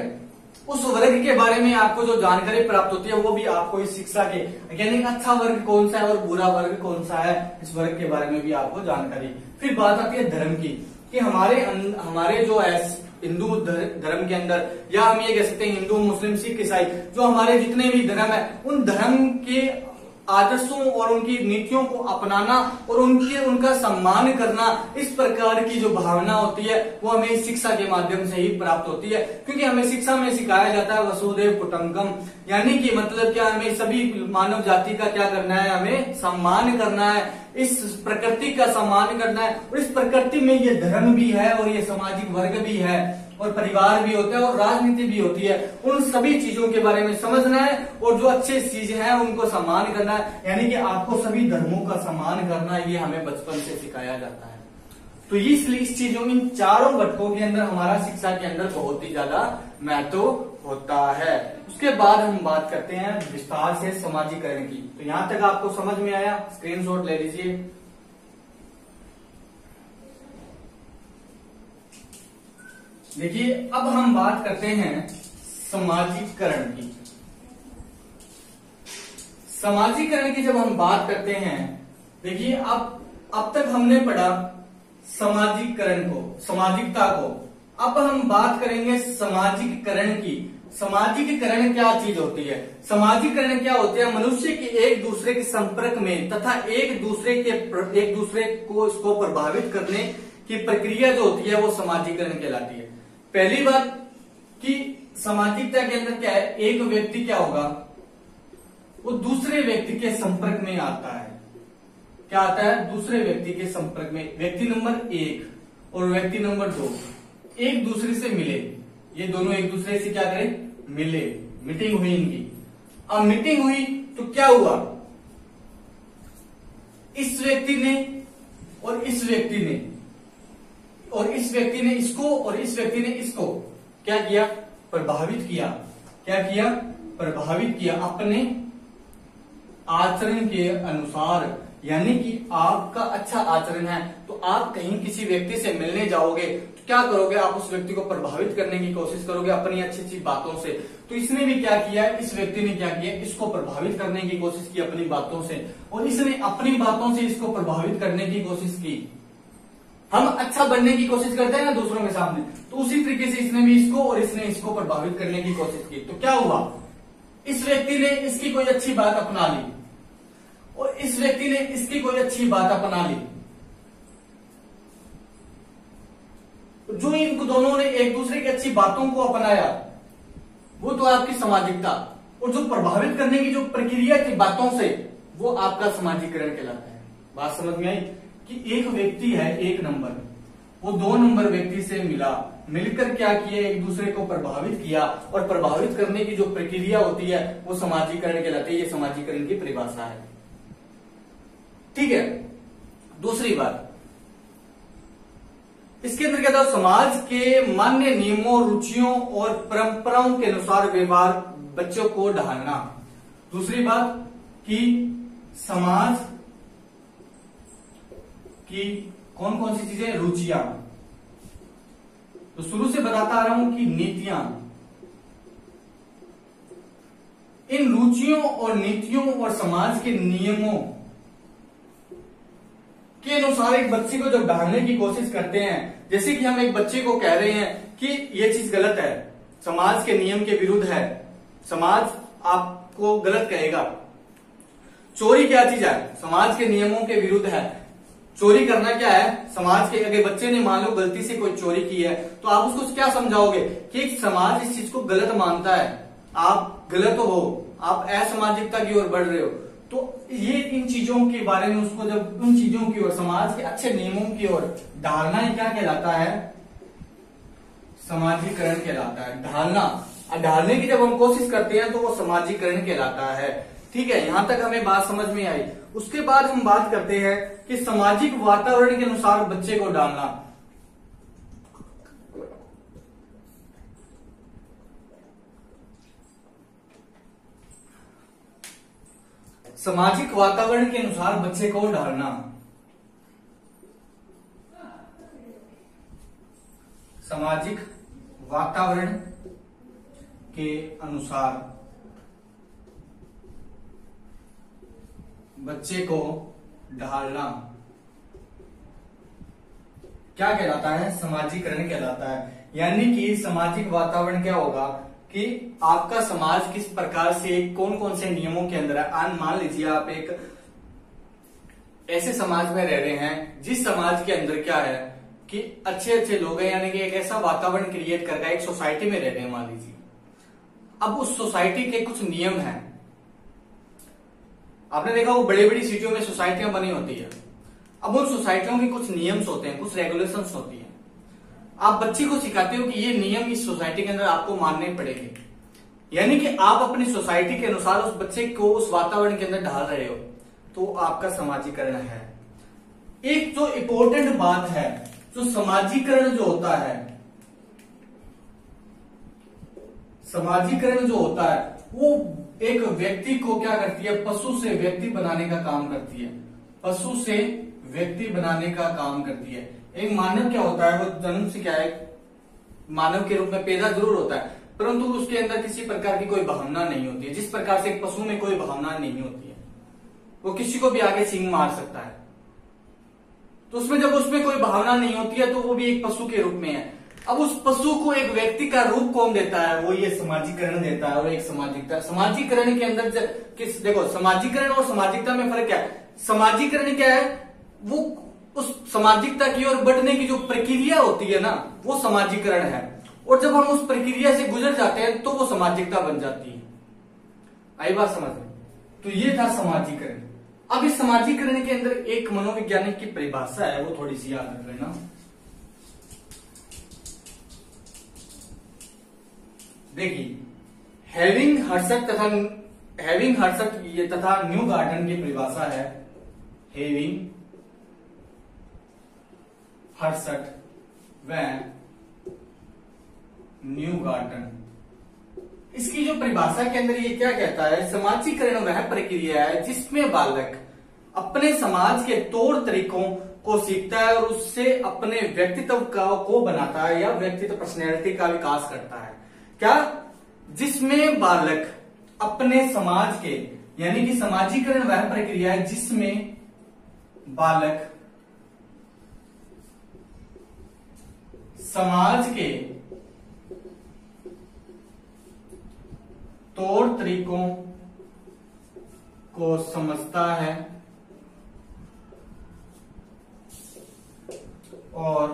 उस वर्ग के बारे में आपको जो जानकारी प्राप्त होती है वो भी आपको इस शिक्षा के, यानी अच्छा वर्ग कौन सा है और बुरा वर्ग कौन सा है, इस वर्ग के बारे में भी आपको जानकारी। फिर बात आती है धर्म की, कि हमारे जो है हिंदू धर्म के अंदर, या हम ये कह सकते हैं हिंदू मुस्लिम सिख ईसाई, जो हमारे जितने भी धर्म है, उन धर्म के आदर्शों और उनकी नीतियों को अपनाना और उनका सम्मान करना, इस प्रकार की जो भावना होती है वो हमें शिक्षा के माध्यम से ही प्राप्त होती है। क्योंकि हमें शिक्षा में सिखाया जाता है वसुधैव कुटुंबकम, यानी कि मतलब क्या, हमें सभी मानव जाति का क्या करना है, हमें सम्मान करना है, इस प्रकृति का सम्मान करना है, और इस प्रकृति में ये धर्म भी है और ये सामाजिक वर्ग भी है और परिवार भी होता है और राजनीति भी होती है। उन सभी चीजों के बारे में समझना है और जो अच्छे चीजें हैं उनको सम्मान करना है, यानी कि आपको सभी धर्मों का सम्मान करना, ये हमें बचपन से सिखाया जाता है। तो इसलिए इस चीजों, इन चारों घटकों के अंदर हमारा शिक्षा के अंदर बहुत ही ज्यादा महत्व होता है। उसके बाद हम बात करते हैं विस्तार से समाजीकरण की। तो यहां तक आपको समझ में आया, स्क्रीनशॉट ले लीजिए। देखिए, अब हम बात करते हैं समाजीकरण की। समाजीकरण की जब हम बात करते हैं, देखिए अब तक हमने पढ़ा समाजीकरण को, सामाजिकता को। अब हम बात करेंगे सामाजिकरण की। सामाजिकरण क्या चीज होती है? सामाजिकरण क्या होती है? मनुष्य के एक दूसरे के संपर्क में तथा एक दूसरे को इसको प्रभावित करने की प्रक्रिया जो होती है वो समाजीकरण कहलाती है। पहली बात कि सामाजिकता के अंदर क्या है, एक व्यक्ति क्या होगा, वो दूसरे व्यक्ति के संपर्क में आता है। क्या आता है? दूसरे व्यक्ति के संपर्क में। व्यक्ति नंबर 1 और व्यक्ति नंबर 2 एक दूसरे से मिले, ये दोनों एक दूसरे से क्या करें? मिले, मीटिंग हुई इनकी। अब मीटिंग हुई तो क्या हुआ, इस व्यक्ति ने और इस व्यक्ति ने और इस व्यक्ति ने इसको और इस व्यक्ति ने इसको क्या किया? प्रभावित किया। क्या किया? प्रभावित किया अपने आचरण के अनुसार। यानी कि आपका अच्छा आचरण है तो आप कहीं किसी व्यक्ति से मिलने जाओगे तो क्या करोगे? आप उस व्यक्ति को प्रभावित करने की कोशिश करोगे अपनी अच्छी अच्छी बातों से। तो इसने भी क्या किया, इस व्यक्ति ने क्या किया, इसको प्रभावित करने की कोशिश की अपनी बातों से, और इसने अपनी बातों से इसको प्रभावित करने की कोशिश की। हम अच्छा बनने की कोशिश करते हैं ना दूसरों के सामने, तो उसी तरीके से इसने भी इसको और इसने इसको प्रभावित करने की कोशिश की। तो क्या हुआ, इस व्यक्ति ने इसकी कोई अच्छी बात अपना ली और इस व्यक्ति ने इसकी कोई अच्छी बात अपना ली। जो इन दोनों ने एक दूसरे की अच्छी बातों को अपनाया वो तो आपकी सामाजिकता, और जो प्रभावित करने की जो प्रक्रिया की बातों से वो आपका सामाजिकरण कहलाता है। बात समझ में आई कि एक व्यक्ति है 1 नंबर, वो 2 नंबर व्यक्ति से मिला, मिलकर क्या किया, एक दूसरे को प्रभावित किया, और प्रभावित करने की जो प्रक्रिया होती है वो सामाजिकरण कहलाती है। ये सामाजिकरण की परिभाषा है। ठीक है। दूसरी बात, इसके अंदर क्या था, समाज के मान्य नियमों, रुचियों और परंपराओं के अनुसार व्यवहार बच्चों को ढालना। दूसरी बात कि समाज की कौन कौन सी चीजें, रुचियां। तो शुरू से बताता आ रहा हूं कि नीतियां, इन रुचियों और नीतियों और समाज के नियमों के अनुसार एक बच्चे को जब ढालने की कोशिश करते हैं, जैसे कि हम एक बच्चे को कह रहे हैं कि ये चीज गलत है, समाज के नियम के विरुद्ध है, समाज आपको गलत कहेगा। चोरी क्या चीज है, समाज के नियमों के विरुद्ध है। चोरी करना क्या है, समाज के, अगर बच्चे ने मान लो गलती से कोई चोरी की है तो आप उसको क्या समझाओगे कि समाज इस चीज को गलत मानता है, आप गलत हो, आप असामाजिकता की ओर बढ़ रहे हो। तो ये इन चीजों के बारे में उसको जब उन चीजों की ओर, समाज के अच्छे नियमों की ओर ढालना ही क्या कहलाता है, सामाजिकरण कहलाता है। ढालना, ढालने की जब हम कोशिश करते हैं तो वो समाजीकरण कहलाता है। ठीक है, यहां तक हमें बात समझ में आई। उसके बाद हम बात करते हैं कि सामाजिक वातावरण के अनुसार बच्चे को डालना। सामाजिक वातावरण के अनुसार बच्चे को ढालना। सामाजिक वातावरण के अनुसार बच्चे को ढालना क्या कहलाता है? समाजीकरण कहलाता है। यानी कि सामाजिक वातावरण क्या होगा कि आपका समाज किस प्रकार से कौन कौन से नियमों के अंदर है। मान लीजिए आप एक ऐसे समाज में रह रहे हैं जिस समाज के अंदर क्या है कि अच्छे अच्छे लोग हैं, यानी कि एक ऐसा वातावरण क्रिएट करके एक सोसाइटी में रह रहे हैं मान लीजिए। अब उस सोसाइटी के कुछ नियम हैं। आपने देखा वो बड़ी बड़ी सिटियों में सोसाइटियां बनी होती है। अब उन सोसाइटियों के कुछ नियम्स होते हैं, कुछ रेगुलेशंस होती है। आप बच्चे को सिखाते हो कि ये नियम इस सोसाइटी के अंदर आपको मानने पड़ेंगे। यानी कि आप अपनी सोसाइटी के अनुसार उस बच्चे को उस वातावरण के अंदर ढाल रहे हो, तो आपका समाजीकरण है। एक जो इंपॉर्टेंट बात है, जो समाजीकरण जो होता है, समाजीकरण जो होता है वो एक व्यक्ति को क्या करती है? पशु से व्यक्ति बनाने का काम करती है। पशु से व्यक्ति बनाने का काम करती है। एक मानव क्या होता है, वो जन्म से क्या है, मानव के रूप में पैदा जरूर होता है, परंतु उसके अंदर किसी प्रकार की कोई भावना नहीं होती है। जिस प्रकार से एक पशु में कोई भावना नहीं होती है, वो किसी को भी आगे सींग मार सकता है। तो उसमें जब उसमें कोई भावना नहीं होती है तो वो भी एक पशु के रूप में है। अब उस पशु को एक व्यक्ति का रूप कौन देता है? वो ये समाजीकरण देता है। और एक समाजिकता, समाजीकरण के अंदर किस, देखो सामाजिकरण और सामाजिकता में फर्क क्या है? समाजीकरण क्या है? वो उस सामाजिकता की ओर बढ़ने की जो प्रक्रिया होती है ना, वो समाजीकरण है। और जब हम उस प्रक्रिया से गुजर जाते हैं तो वो सामाजिकता बन जाती है। आई बात समझ में? तो ये था समाजीकरण। अब इस समाजीकरण के अंदर एक मनोवैज्ञानिक की परिभाषा है, वो थोड़ी सी याद रख लेना। देखिए, हैविंग हर्सट ये तथा न्यू गार्डन की परिभाषा है। हैविंग हर्सट व न्यू गार्डन, इसकी जो परिभाषा के अंदर ये क्या कहता है? समाजीकरण वह प्रक्रिया है जिसमें बालक अपने समाज के तौर तरीकों को सीखता है और उससे अपने व्यक्तित्व को बनाता है या व्यक्तित्व पर्सनैलिटी का विकास करता है। क्या? जिसमें बालक अपने समाज के, यानी कि समाजीकरण वह प्रक्रिया है जिसमें बालक समाज के तौर तरीकों को समझता है और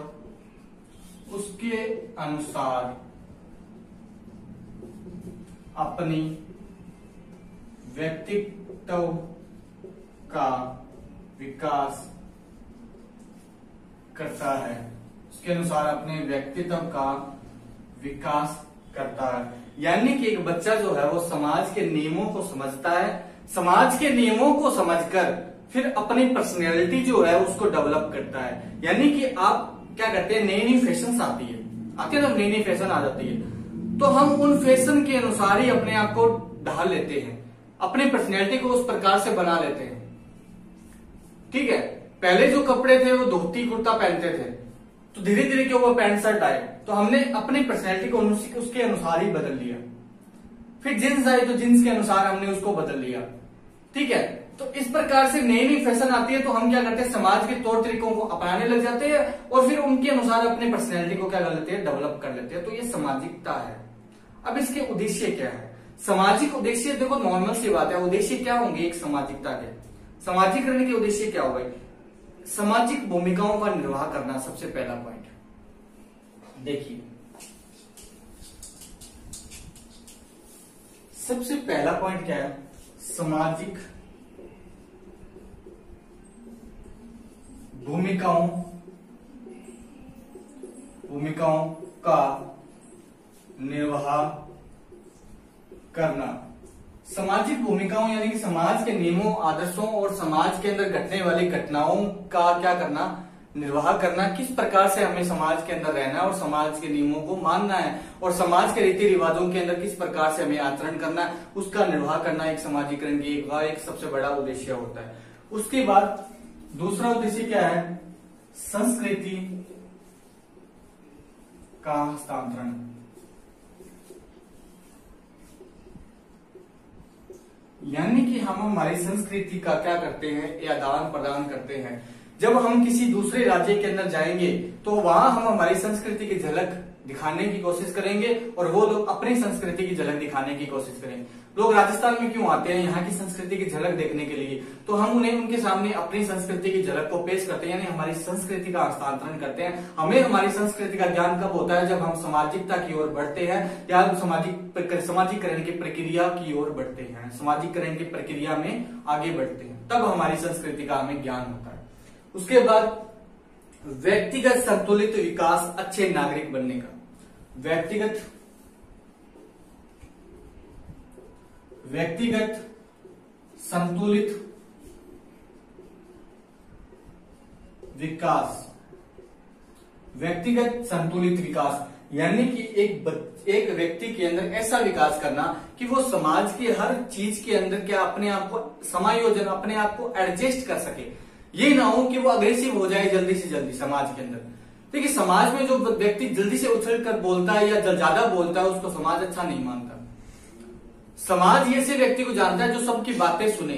उसके अनुसार अपनी व्यक्तित्व का विकास करता है। उसके अनुसार अपने व्यक्तित्व का विकास करता है। यानी कि एक बच्चा जो है वो समाज के नियमों को समझता है, समाज के नियमों को समझकर फिर अपनी पर्सनैलिटी जो है उसको डेवलप करता है। यानी कि आप क्या करते हैं, नई नई फैशन आती है ना, नई नई फैशन आ जाती है, तो हम उन फैशन के अनुसार ही अपने आप को ढाल लेते हैं, अपनी पर्सनैलिटी को उस प्रकार से बना लेते हैं। ठीक है, पहले जो कपड़े थे वो धोती कुर्ता पहनते थे, तो धीरे धीरे क्यों वो पैंट शर्ट आए, तो हमने अपनी पर्सनैलिटी को उसके अनुसार ही बदल लिया। फिर जींस आई तो जींस के अनुसार हमने उसको बदल लिया। ठीक है, तो इस प्रकार से नई नई फैशन आती है तो हम क्या करते हैं, समाज के तौर तरीकों को अपनाने लग जाते हैं और फिर उनके अनुसार अपनी पर्सनैलिटी को क्या कर लेते हैं, डेवलप कर लेते हैं। तो ये सामाजिकता है। अब इसके उद्देश्य क्या है? सामाजिक उद्देश्य देखो नॉर्मल सी बात है, उद्देश्य क्या होंगे एक समाजिकता के? समाजीकरण के उद्देश्य क्या होगा? सामाजिक भूमिकाओं का निर्वाह करना, सबसे पहला पॉइंट। देखिए, सबसे पहला पॉइंट क्या है? सामाजिक भूमिकाओं का निर्वाह करना। सामाजिक भूमिकाओं यानी कि समाज के नियमों, आदर्शों और समाज के अंदर घटने वाली घटनाओं का क्या करना, निर्वाह करना। किस प्रकार से हमें समाज के अंदर रहना है और समाज के नियमों को मानना है और समाज के रीति रिवाजों के अंदर किस प्रकार से हमें आचरण करना है, उसका निर्वाह करना एक समाजीकरण की एक सबसे बड़ा उद्देश्य होता है। उसके बाद दूसरा उद्देश्य क्या है, संस्कृति का हस्तांतरण। यानी कि हम हमारी संस्कृति का क्या करते हैं, आदान प्रदान करते हैं। जब हम किसी दूसरे राज्य के अंदर जाएंगे तो वहां हम हमारी संस्कृति की झलक दिखाने की कोशिश करेंगे और वो लोग अपनी संस्कृति की झलक दिखाने की कोशिश करेंगे। लोग राजस्थान में क्यों आते हैं, यहाँ की संस्कृति की झलक देखने के लिए, तो हम उन्हें उनके सामने अपनी संस्कृति की झलक को पेश करते हैं, यानी हमारी संस्कृति का हस्तांतरण करते हैं। हमें हमारी संस्कृति का ज्ञान कब होता है, जब हम सामाजिकता की ओर बढ़ते हैं या समाजीकरण की प्रक्रिया की ओर बढ़ते हैं, समाजीकरण की प्रक्रिया में आगे बढ़ते हैं, तब हमारी संस्कृति का हमें ज्ञान होता है। उसके बाद व्यक्तिगत संतुलित विकास, अच्छे नागरिक बनने का। व्यक्तिगत संतुलित विकास, व्यक्तिगत संतुलित विकास यानी कि एक व्यक्ति के अंदर ऐसा विकास करना कि वो समाज के हर चीज के अंदर क्या अपने आप को समायोजन, अपने आप को एडजस्ट कर सके। ये ना हो कि वो अग्रेसिव हो जाए जल्दी से जल्दी समाज के अंदर। देखिए समाज में जो व्यक्ति जल्दी से उछल कर बोलता है या ज्यादा बोलता है उसको समाज अच्छा नहीं मानता। समाज ऐसे व्यक्ति को जानता है जो सबकी बातें सुने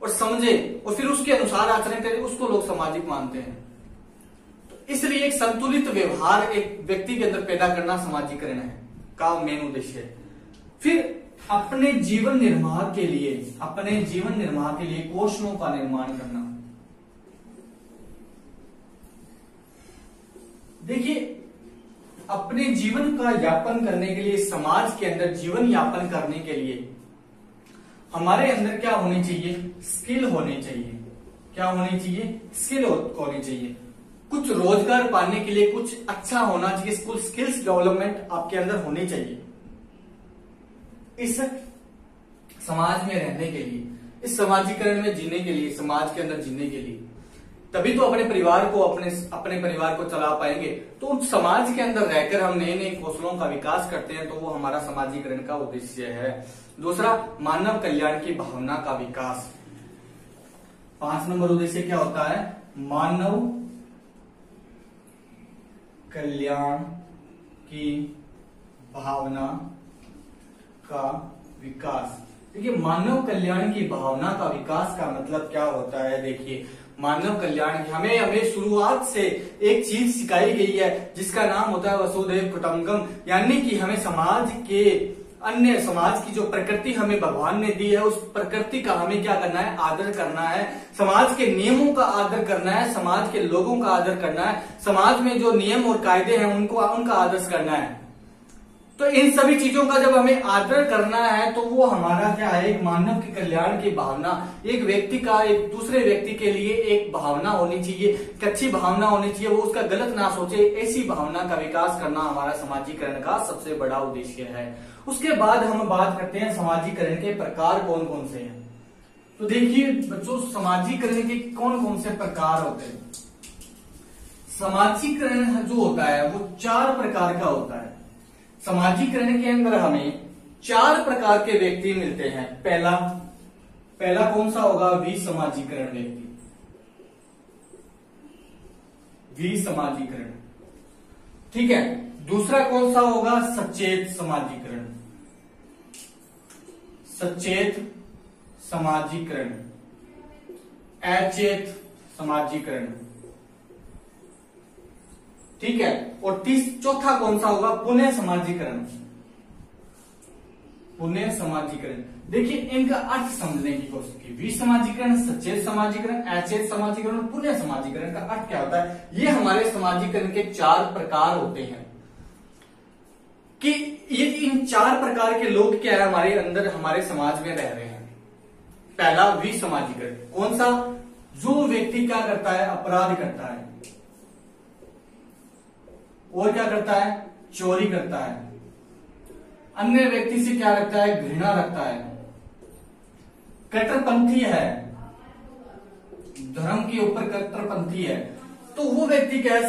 और समझे और फिर उसके अनुसार आचरण करे, उसको लोग सामाजिक मानते हैं। तो इसलिए एक संतुलित व्यवहार एक व्यक्ति के अंदर पैदा करना समाजीकरण है का मेन उद्देश्य है। फिर अपने जीवन निर्वाह के लिए कौशलों का निर्माण करना। देखिए अपने जीवन का यापन करने के लिए, समाज के अंदर जीवन यापन करने के लिए हमारे अंदर क्या होनी चाहिए, स्किल होनी चाहिए। क्या होनी चाहिए, स्किल होनी चाहिए। कुछ रोजगार पाने के लिए कुछ अच्छा होना चाहिए, कुछ स्किल्स डेवलपमेंट आपके अंदर होनी चाहिए इस समाज में रहने के लिए, इस समाजीकरण में जीने के लिए, समाज के अंदर जीने के लिए। तभी तो अपने परिवार को चला पाएंगे। तो उस समाज के अंदर रहकर हम नए नए कौशलों का विकास करते हैं, तो वो हमारा समाजीकरण का उद्देश्य है। दूसरा, मानव कल्याण की भावना का विकास। 5 नंबर उद्देश्य क्या होता है, मानव कल्याण की भावना का विकास। देखिए मानव कल्याण की भावना का विकास का मतलब क्या होता है। देखिए मानव कल्याण की हमें शुरुआत से एक चीज सिखाई गई है जिसका नाम होता है वसुधैव कुटुंबकम, यानी कि हमें समाज की जो प्रकृति हमें भगवान ने दी है, उस प्रकृति का हमें क्या करना है, आदर करना है। समाज के नियमों का आदर करना है, समाज के लोगों का आदर करना है, समाज में जो नियम और कायदे हैं उनका आदर करना है। तो इन सभी चीजों का जब हमें आदर करना है तो वो हमारा क्या है, एक मानव के कल्याण की भावना, एक व्यक्ति का एक दूसरे व्यक्ति के लिए एक भावना होनी चाहिए, एक अच्छी भावना होनी चाहिए, वो उसका गलत ना सोचे, ऐसी भावना का विकास करना हमारा समाजीकरण का सबसे बड़ा उद्देश्य है। उसके बाद हम बात करते हैं समाजीकरण के प्रकार कौन कौन से हैं। तो देखिए बच्चों, समाजीकरण के कौन कौन से प्रकार होते हैं। समाजीकरण जो होता है वो 4 प्रकार का होता है। समाजीकरण के अंदर हमें 4 प्रकार के व्यक्ति मिलते हैं। पहला कौन सा होगा, विसमाजीकरण व्यक्ति, विसमाजीकरण, ठीक है। दूसरा कौन सा होगा, सचेत समाजीकरण, सचेत समाजीकरण, अचेत समाजीकरण, ठीक है। और चौथा कौन सा होगा, पुनः समाजीकरण, पुनः समाजीकरण। देखिए इनका अर्थ समझने की कोशिश की। विसमाजीकरण, सचेत समाजीकरण, अचेत समाजीकरण और पुनः समाजीकरण का अर्थ क्या होता है। ये हमारे समाजीकरण के 4 प्रकार होते हैं कि ये इन 4 प्रकार के लोग क्या है हमारे अंदर, हमारे समाज में रह रहे हैं। पहला विसमाजीकरण, कौन सा, जो व्यक्ति क्या करता है, अपराध करता है और क्या करता है, चोरी करता है, अन्य व्यक्ति से क्या रखता है, घृणा रखता है, कट्टरपंथी है, धर्म के ऊपर कट्टरपंथी है, तो वो व्यक्ति क्या है,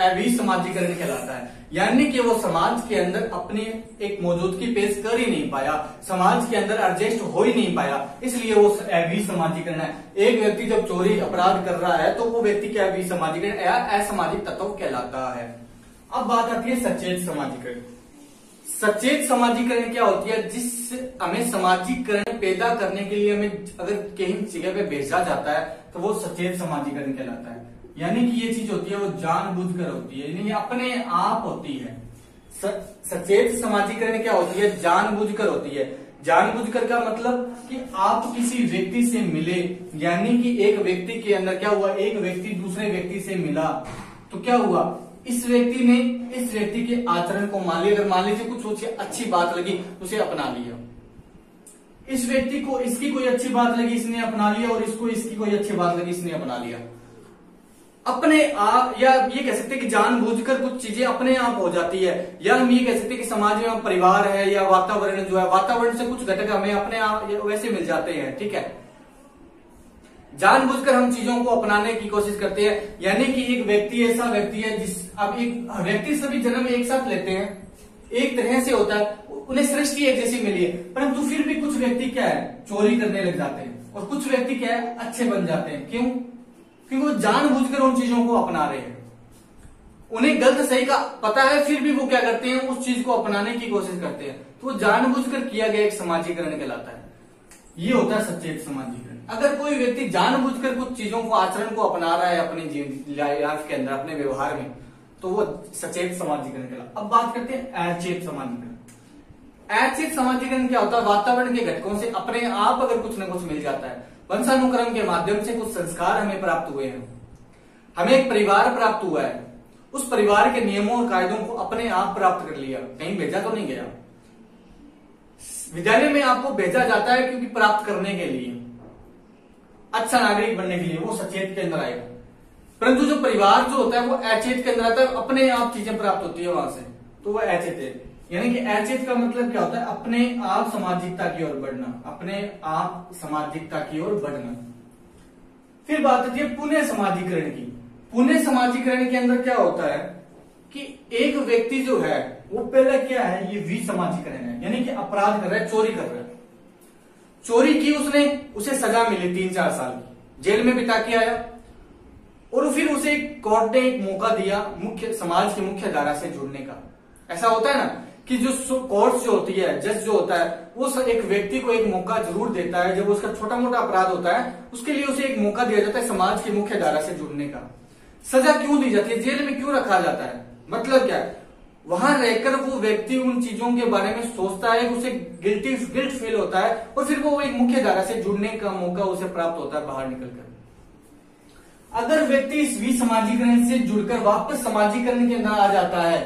अविसमाजीकरण कहलाता है। यानी कि वो समाज के अंदर अपनी एक मौजूदगी पेश कर ही नहीं पाया, समाज के अंदर एडजस्ट हो ही नहीं पाया, इसलिए वो अविसमाजीकरण है। एक व्यक्ति जब चोरी अपराध कर रहा है तो वो व्यक्ति क्या अविसमाजीकरण या असामाजिक तत्व कहलाता है। अब बात आती है सचेत समाजीकरण। सचेत समाजीकरण क्या होती है, जिस हमें समाजीकरण पैदा करने के लिए हमें अगर कहीं जगह पे भेजा जाता है तो वो सचेत समाजीकरण कहलाता है। यानी कि ये चीज होती है वो जानबूझकर होती है, यानी अपने आप होती है। सचेत समाजीकरण क्या होती है, जानबूझकर होती है। जानबूझकर का मतलब कि आप किसी व्यक्ति से मिले, यानी कि एक व्यक्ति के अंदर क्या हुआ, एक व्यक्ति दूसरे व्यक्ति से मिला तो क्या हुआ, इस व्यक्ति ने इस व्यक्ति के आचरण को मान लिया, अगर मान लीजिए कुछ उसे अच्छी बात लगी उसे अपना लिया, इस व्यक्ति को इसकी कोई अच्छी बात लगी इसने अपना लिया, और इसको इसकी कोई अच्छी बात लगी इसने अपना लिया। अपने आप, या ये कह सकते हैं कि जानबूझकर कुछ चीजें अपने आप हो जाती है, या हम ये कह सकते हैं कि समाज में परिवार है या वातावरण जो है, वातावरण से कुछ घटक हमें अपने आप वैसे मिल जाते हैं, ठीक है। जानबूझकर हम चीजों को अपनाने की कोशिश करते हैं, यानी कि एक व्यक्ति ऐसा व्यक्ति है जिस, अब एक व्यक्ति सभी जन्म एक साथ लेते हैं, एक तरह से होता है, उन्हें सृष्टि एक जैसी मिली है, परंतु फिर भी कुछ व्यक्ति क्या है, चोरी करने लग जाते हैं, और कुछ व्यक्ति क्या है, अच्छे बन जाते हैं। क्यों? क्योंकि वो जानबूझकर उन चीजों को अपना रहे हैं, उन्हें गलत सही का पता है, फिर भी वो क्या करते हैं, उस चीज को अपनाने की कोशिश करते हैं, तो वो जानबूझकर किया गया एक समाजीकरण कहलाता है। ये होता है सचेत समाजीकरण। अगर कोई व्यक्ति जानबूझकर कुछ चीजों को, आचरण को अपना रहा है अपने जीवन लाइफ के अंदर, अपने व्यवहार में, तो वो सचेत समाजीकरण कहलाता है। अब बात करते हैं अचेत समाजीकरण। अचेत समाजीकरण क्या होता है, वातावरण के घटकों से अपने आप अगर कुछ न कुछ मिल जाता है, वंशानुक्रम के माध्यम से कुछ संस्कार हमें प्राप्त हुए हैं, हमें एक परिवार प्राप्त हुआ है, उस परिवार के नियमों और कायदों को अपने आप प्राप्त कर लिया, कहीं भेजा तो नहीं गया। विद्यालय में आपको भेजा जाता है क्योंकि प्राप्त करने के लिए, अच्छा नागरिक बनने के लिए, वो सचेत के अंदर आएगा। परंतु जो परिवार जो होता है वो अचेत के अंदर आता है, अपने आप चीजें प्राप्त होती है वहां से, तो वो अचेत है। यानी कि अचेत का मतलब क्या होता है, अपने आप सामाजिकता की ओर बढ़ना, अपने आप सामाजिकता की ओर बढ़ना। फिर बात आती है पुनः समाजीकरण की। पुनः समाजीकरण के अंदर क्या होता है कि एक व्यक्ति जो है वो पहले क्या है, ये विसमाजीकरण है, यानी कि अपराध कर रहा है, चोरी कर रहा है, चोरी की उसने, उसे सजा मिली 3-4 साल जेल में बिता के आया, और फिर उसे कोर्ट ने एक मौका दिया मुख्य समाज की मुख्य धारा से जुड़ने का। ऐसा होता है ना कि जो कोर्ट जो होती है, जज जो होता है, वो एक व्यक्ति को एक मौका जरूर देता है, जब उसका छोटा मोटा अपराध होता है उसके लिए उसे एक मौका दिया जाता है समाज की मुख्य धारा से जुड़ने का। सजा क्यों दी जाती है, जेल में क्यों रखा जाता है, मतलब क्या है, वहां रहकर वो व्यक्ति उन चीजों के बारे में सोचता है, उसे गिल्ट फील होता है, और फिर वो एक मुख्य धारा से जुड़ने का मौका उसे प्राप्त होता है बाहर निकलकर। अगर व्यक्ति इस विसमाजीकरण से जुड़कर वापस समाजीकरण के अंदर आ जाता है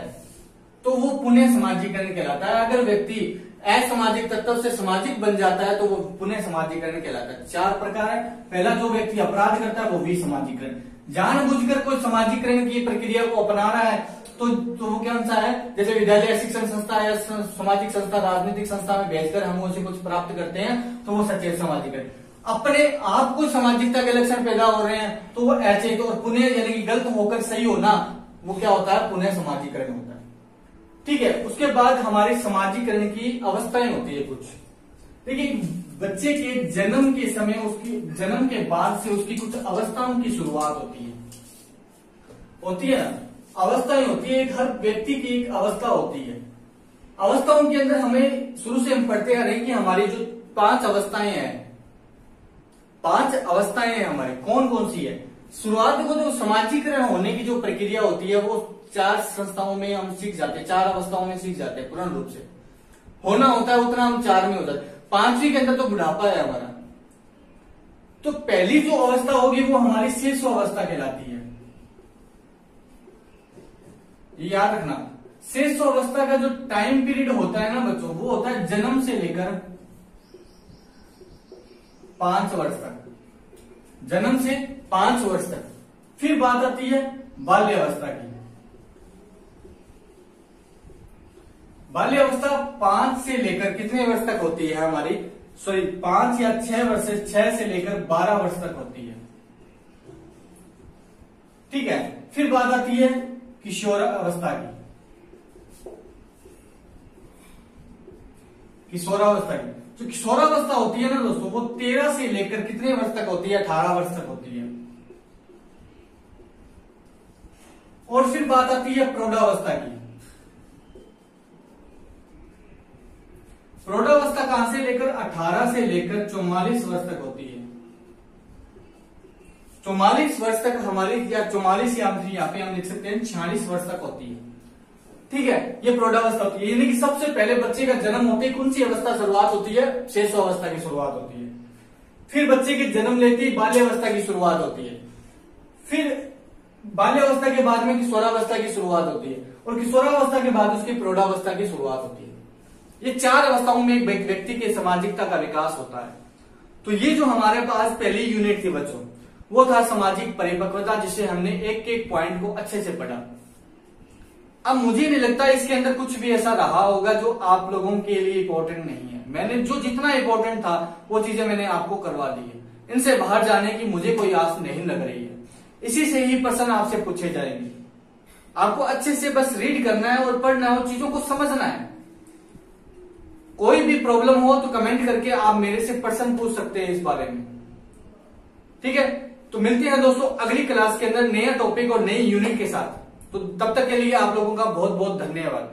तो वो पुनः समाजीकरण कहलाता है। अगर व्यक्ति असामाजिक तत्व से सामाजिक बन जाता है तो वो पुनः समाजीकरण कहलाता है। 4 प्रकार है। पहला, जो व्यक्ति अपराध करता है वो विसमाजीकरण, जानबूझकर कोई समाजीकरण की प्रक्रिया को अपना रहा है तो वो कौन सा है, जैसे विद्यालय, शिक्षण संस्था या सामाजिक संस्था, राजनीतिक संस्था में भेजकर हम उसे कुछ प्राप्त करते हैं तो वो सचेत समाजीकरण। अपने आप को सामाजिकता के लक्षण पैदा हो रहे हैं तो वो अचेत, और पुनः यानी कि गलत होकर सही होना, वो क्या होता है, पुनः समाजीकरण होता है। ठीक है। उसके बाद हमारे समाजीकरण की अवस्थाएं होती है कुछ। देखिए, बच्चे के जन्म के समय, उसकी जन्म के बाद से उसकी कुछ अवस्थाओं की शुरुआत होती है ना, अवस्थाएं होती है। एक हर व्यक्ति की एक अवस्था होती है। अवस्थाओं के अंदर हमें शुरू से हम पढ़ते आ रहे हैं कि हमारी जो 5 अवस्थाएं हैं, 5 अवस्थाएं हैं हमारी, कौन कौन सी है। शुरुआत को जो समाजीकरण होने की जो प्रक्रिया होती है वो 4 संस्थाओं में हम सीख जाते हैं, 4 अवस्थाओं में सीख जाते हैं। पूर्ण रूप से होना होता है उतना हम 4 में हो जाते हैं। 5वीं के अंदर तो बुढ़ापा है हमारा, तो पहली जो अवस्था होगी वो हमारी शिशु अवस्था कहलाती है। ये याद रखना, शिशु अवस्था का जो टाइम पीरियड होता है ना बच्चों, वो होता है जन्म से लेकर 5 वर्ष तक, जन्म से 5 वर्ष तक। फिर बात आती है बाल्यावस्था की। बाल्य अवस्था 5 से लेकर कितने वर्ष तक होती है हमारी, 5 या 6 वर्ष, 6 से लेकर 12 वर्ष तक होती है। ठीक है, फिर बात आती है किशोरावस्था की। किशोरावस्था की जो किशोरावस्था होती है ना दोस्तों, वो 13 से लेकर कितने वर्ष तक होती है, 18 वर्ष तक होती है। और फिर बात आती है प्रौढ़ावस्था की। प्रौढ़ावस्था कहां से लेकर, 18 से लेकर 44 वर्ष तक होती है। 44 वर्ष तक हमारी, या 44 या यहाँ पे हम लिख सकते हैं 46 वर्ष तक होती है। ठीक है, ये प्रौढ़ावस्था होती है, यानी कि सबसे पहले बच्चे का जन्म होते ही कौन सी अवस्था शुरुआत होती है, शिशुअवस्था की शुरुआत होती है। फिर बच्चे के जन्म लेते ही बाल्यावस्था की शुरुआत होती है। फिर बाल्यावस्था के बाद में किशोरावस्था की शुरुआत होती है, और किशोरावस्था के बाद उसकी प्रौढ़ावस्था की शुरुआत होती है। ये 4 अवस्थाओं में एक व्यक्ति के सामाजिकता का विकास होता है। तो ये जो हमारे पास पहली यूनिट थी बच्चों, वो था सामाजिक परिपक्वता, जिसे हमने एक एक पॉइंट को अच्छे से पढ़ा। अब मुझे नहीं लगता इसके अंदर कुछ भी ऐसा रहा होगा जो आप लोगों के लिए इंपॉर्टेंट नहीं है। मैंने जो जितना इंपॉर्टेंट था वो चीजें मैंने आपको करवा दी है। इनसे बाहर जाने की मुझे कोई आस नहीं लग रही है। इसी से ही प्रश्न आपसे पूछे जाएंगे। आपको अच्छे से बस रीड करना है और पढ़ना है और चीजों को समझना है। कोई भी प्रॉब्लम हो तो कमेंट करके आप मेरे से प्रश्न पूछ सकते हैं इस बारे में। ठीक है, तो मिलते हैं दोस्तों अगली क्लास के अंदर नया टॉपिक और नई यूनिट के साथ। तो तब तक के लिए आप लोगों का बहुत बहुत धन्यवाद।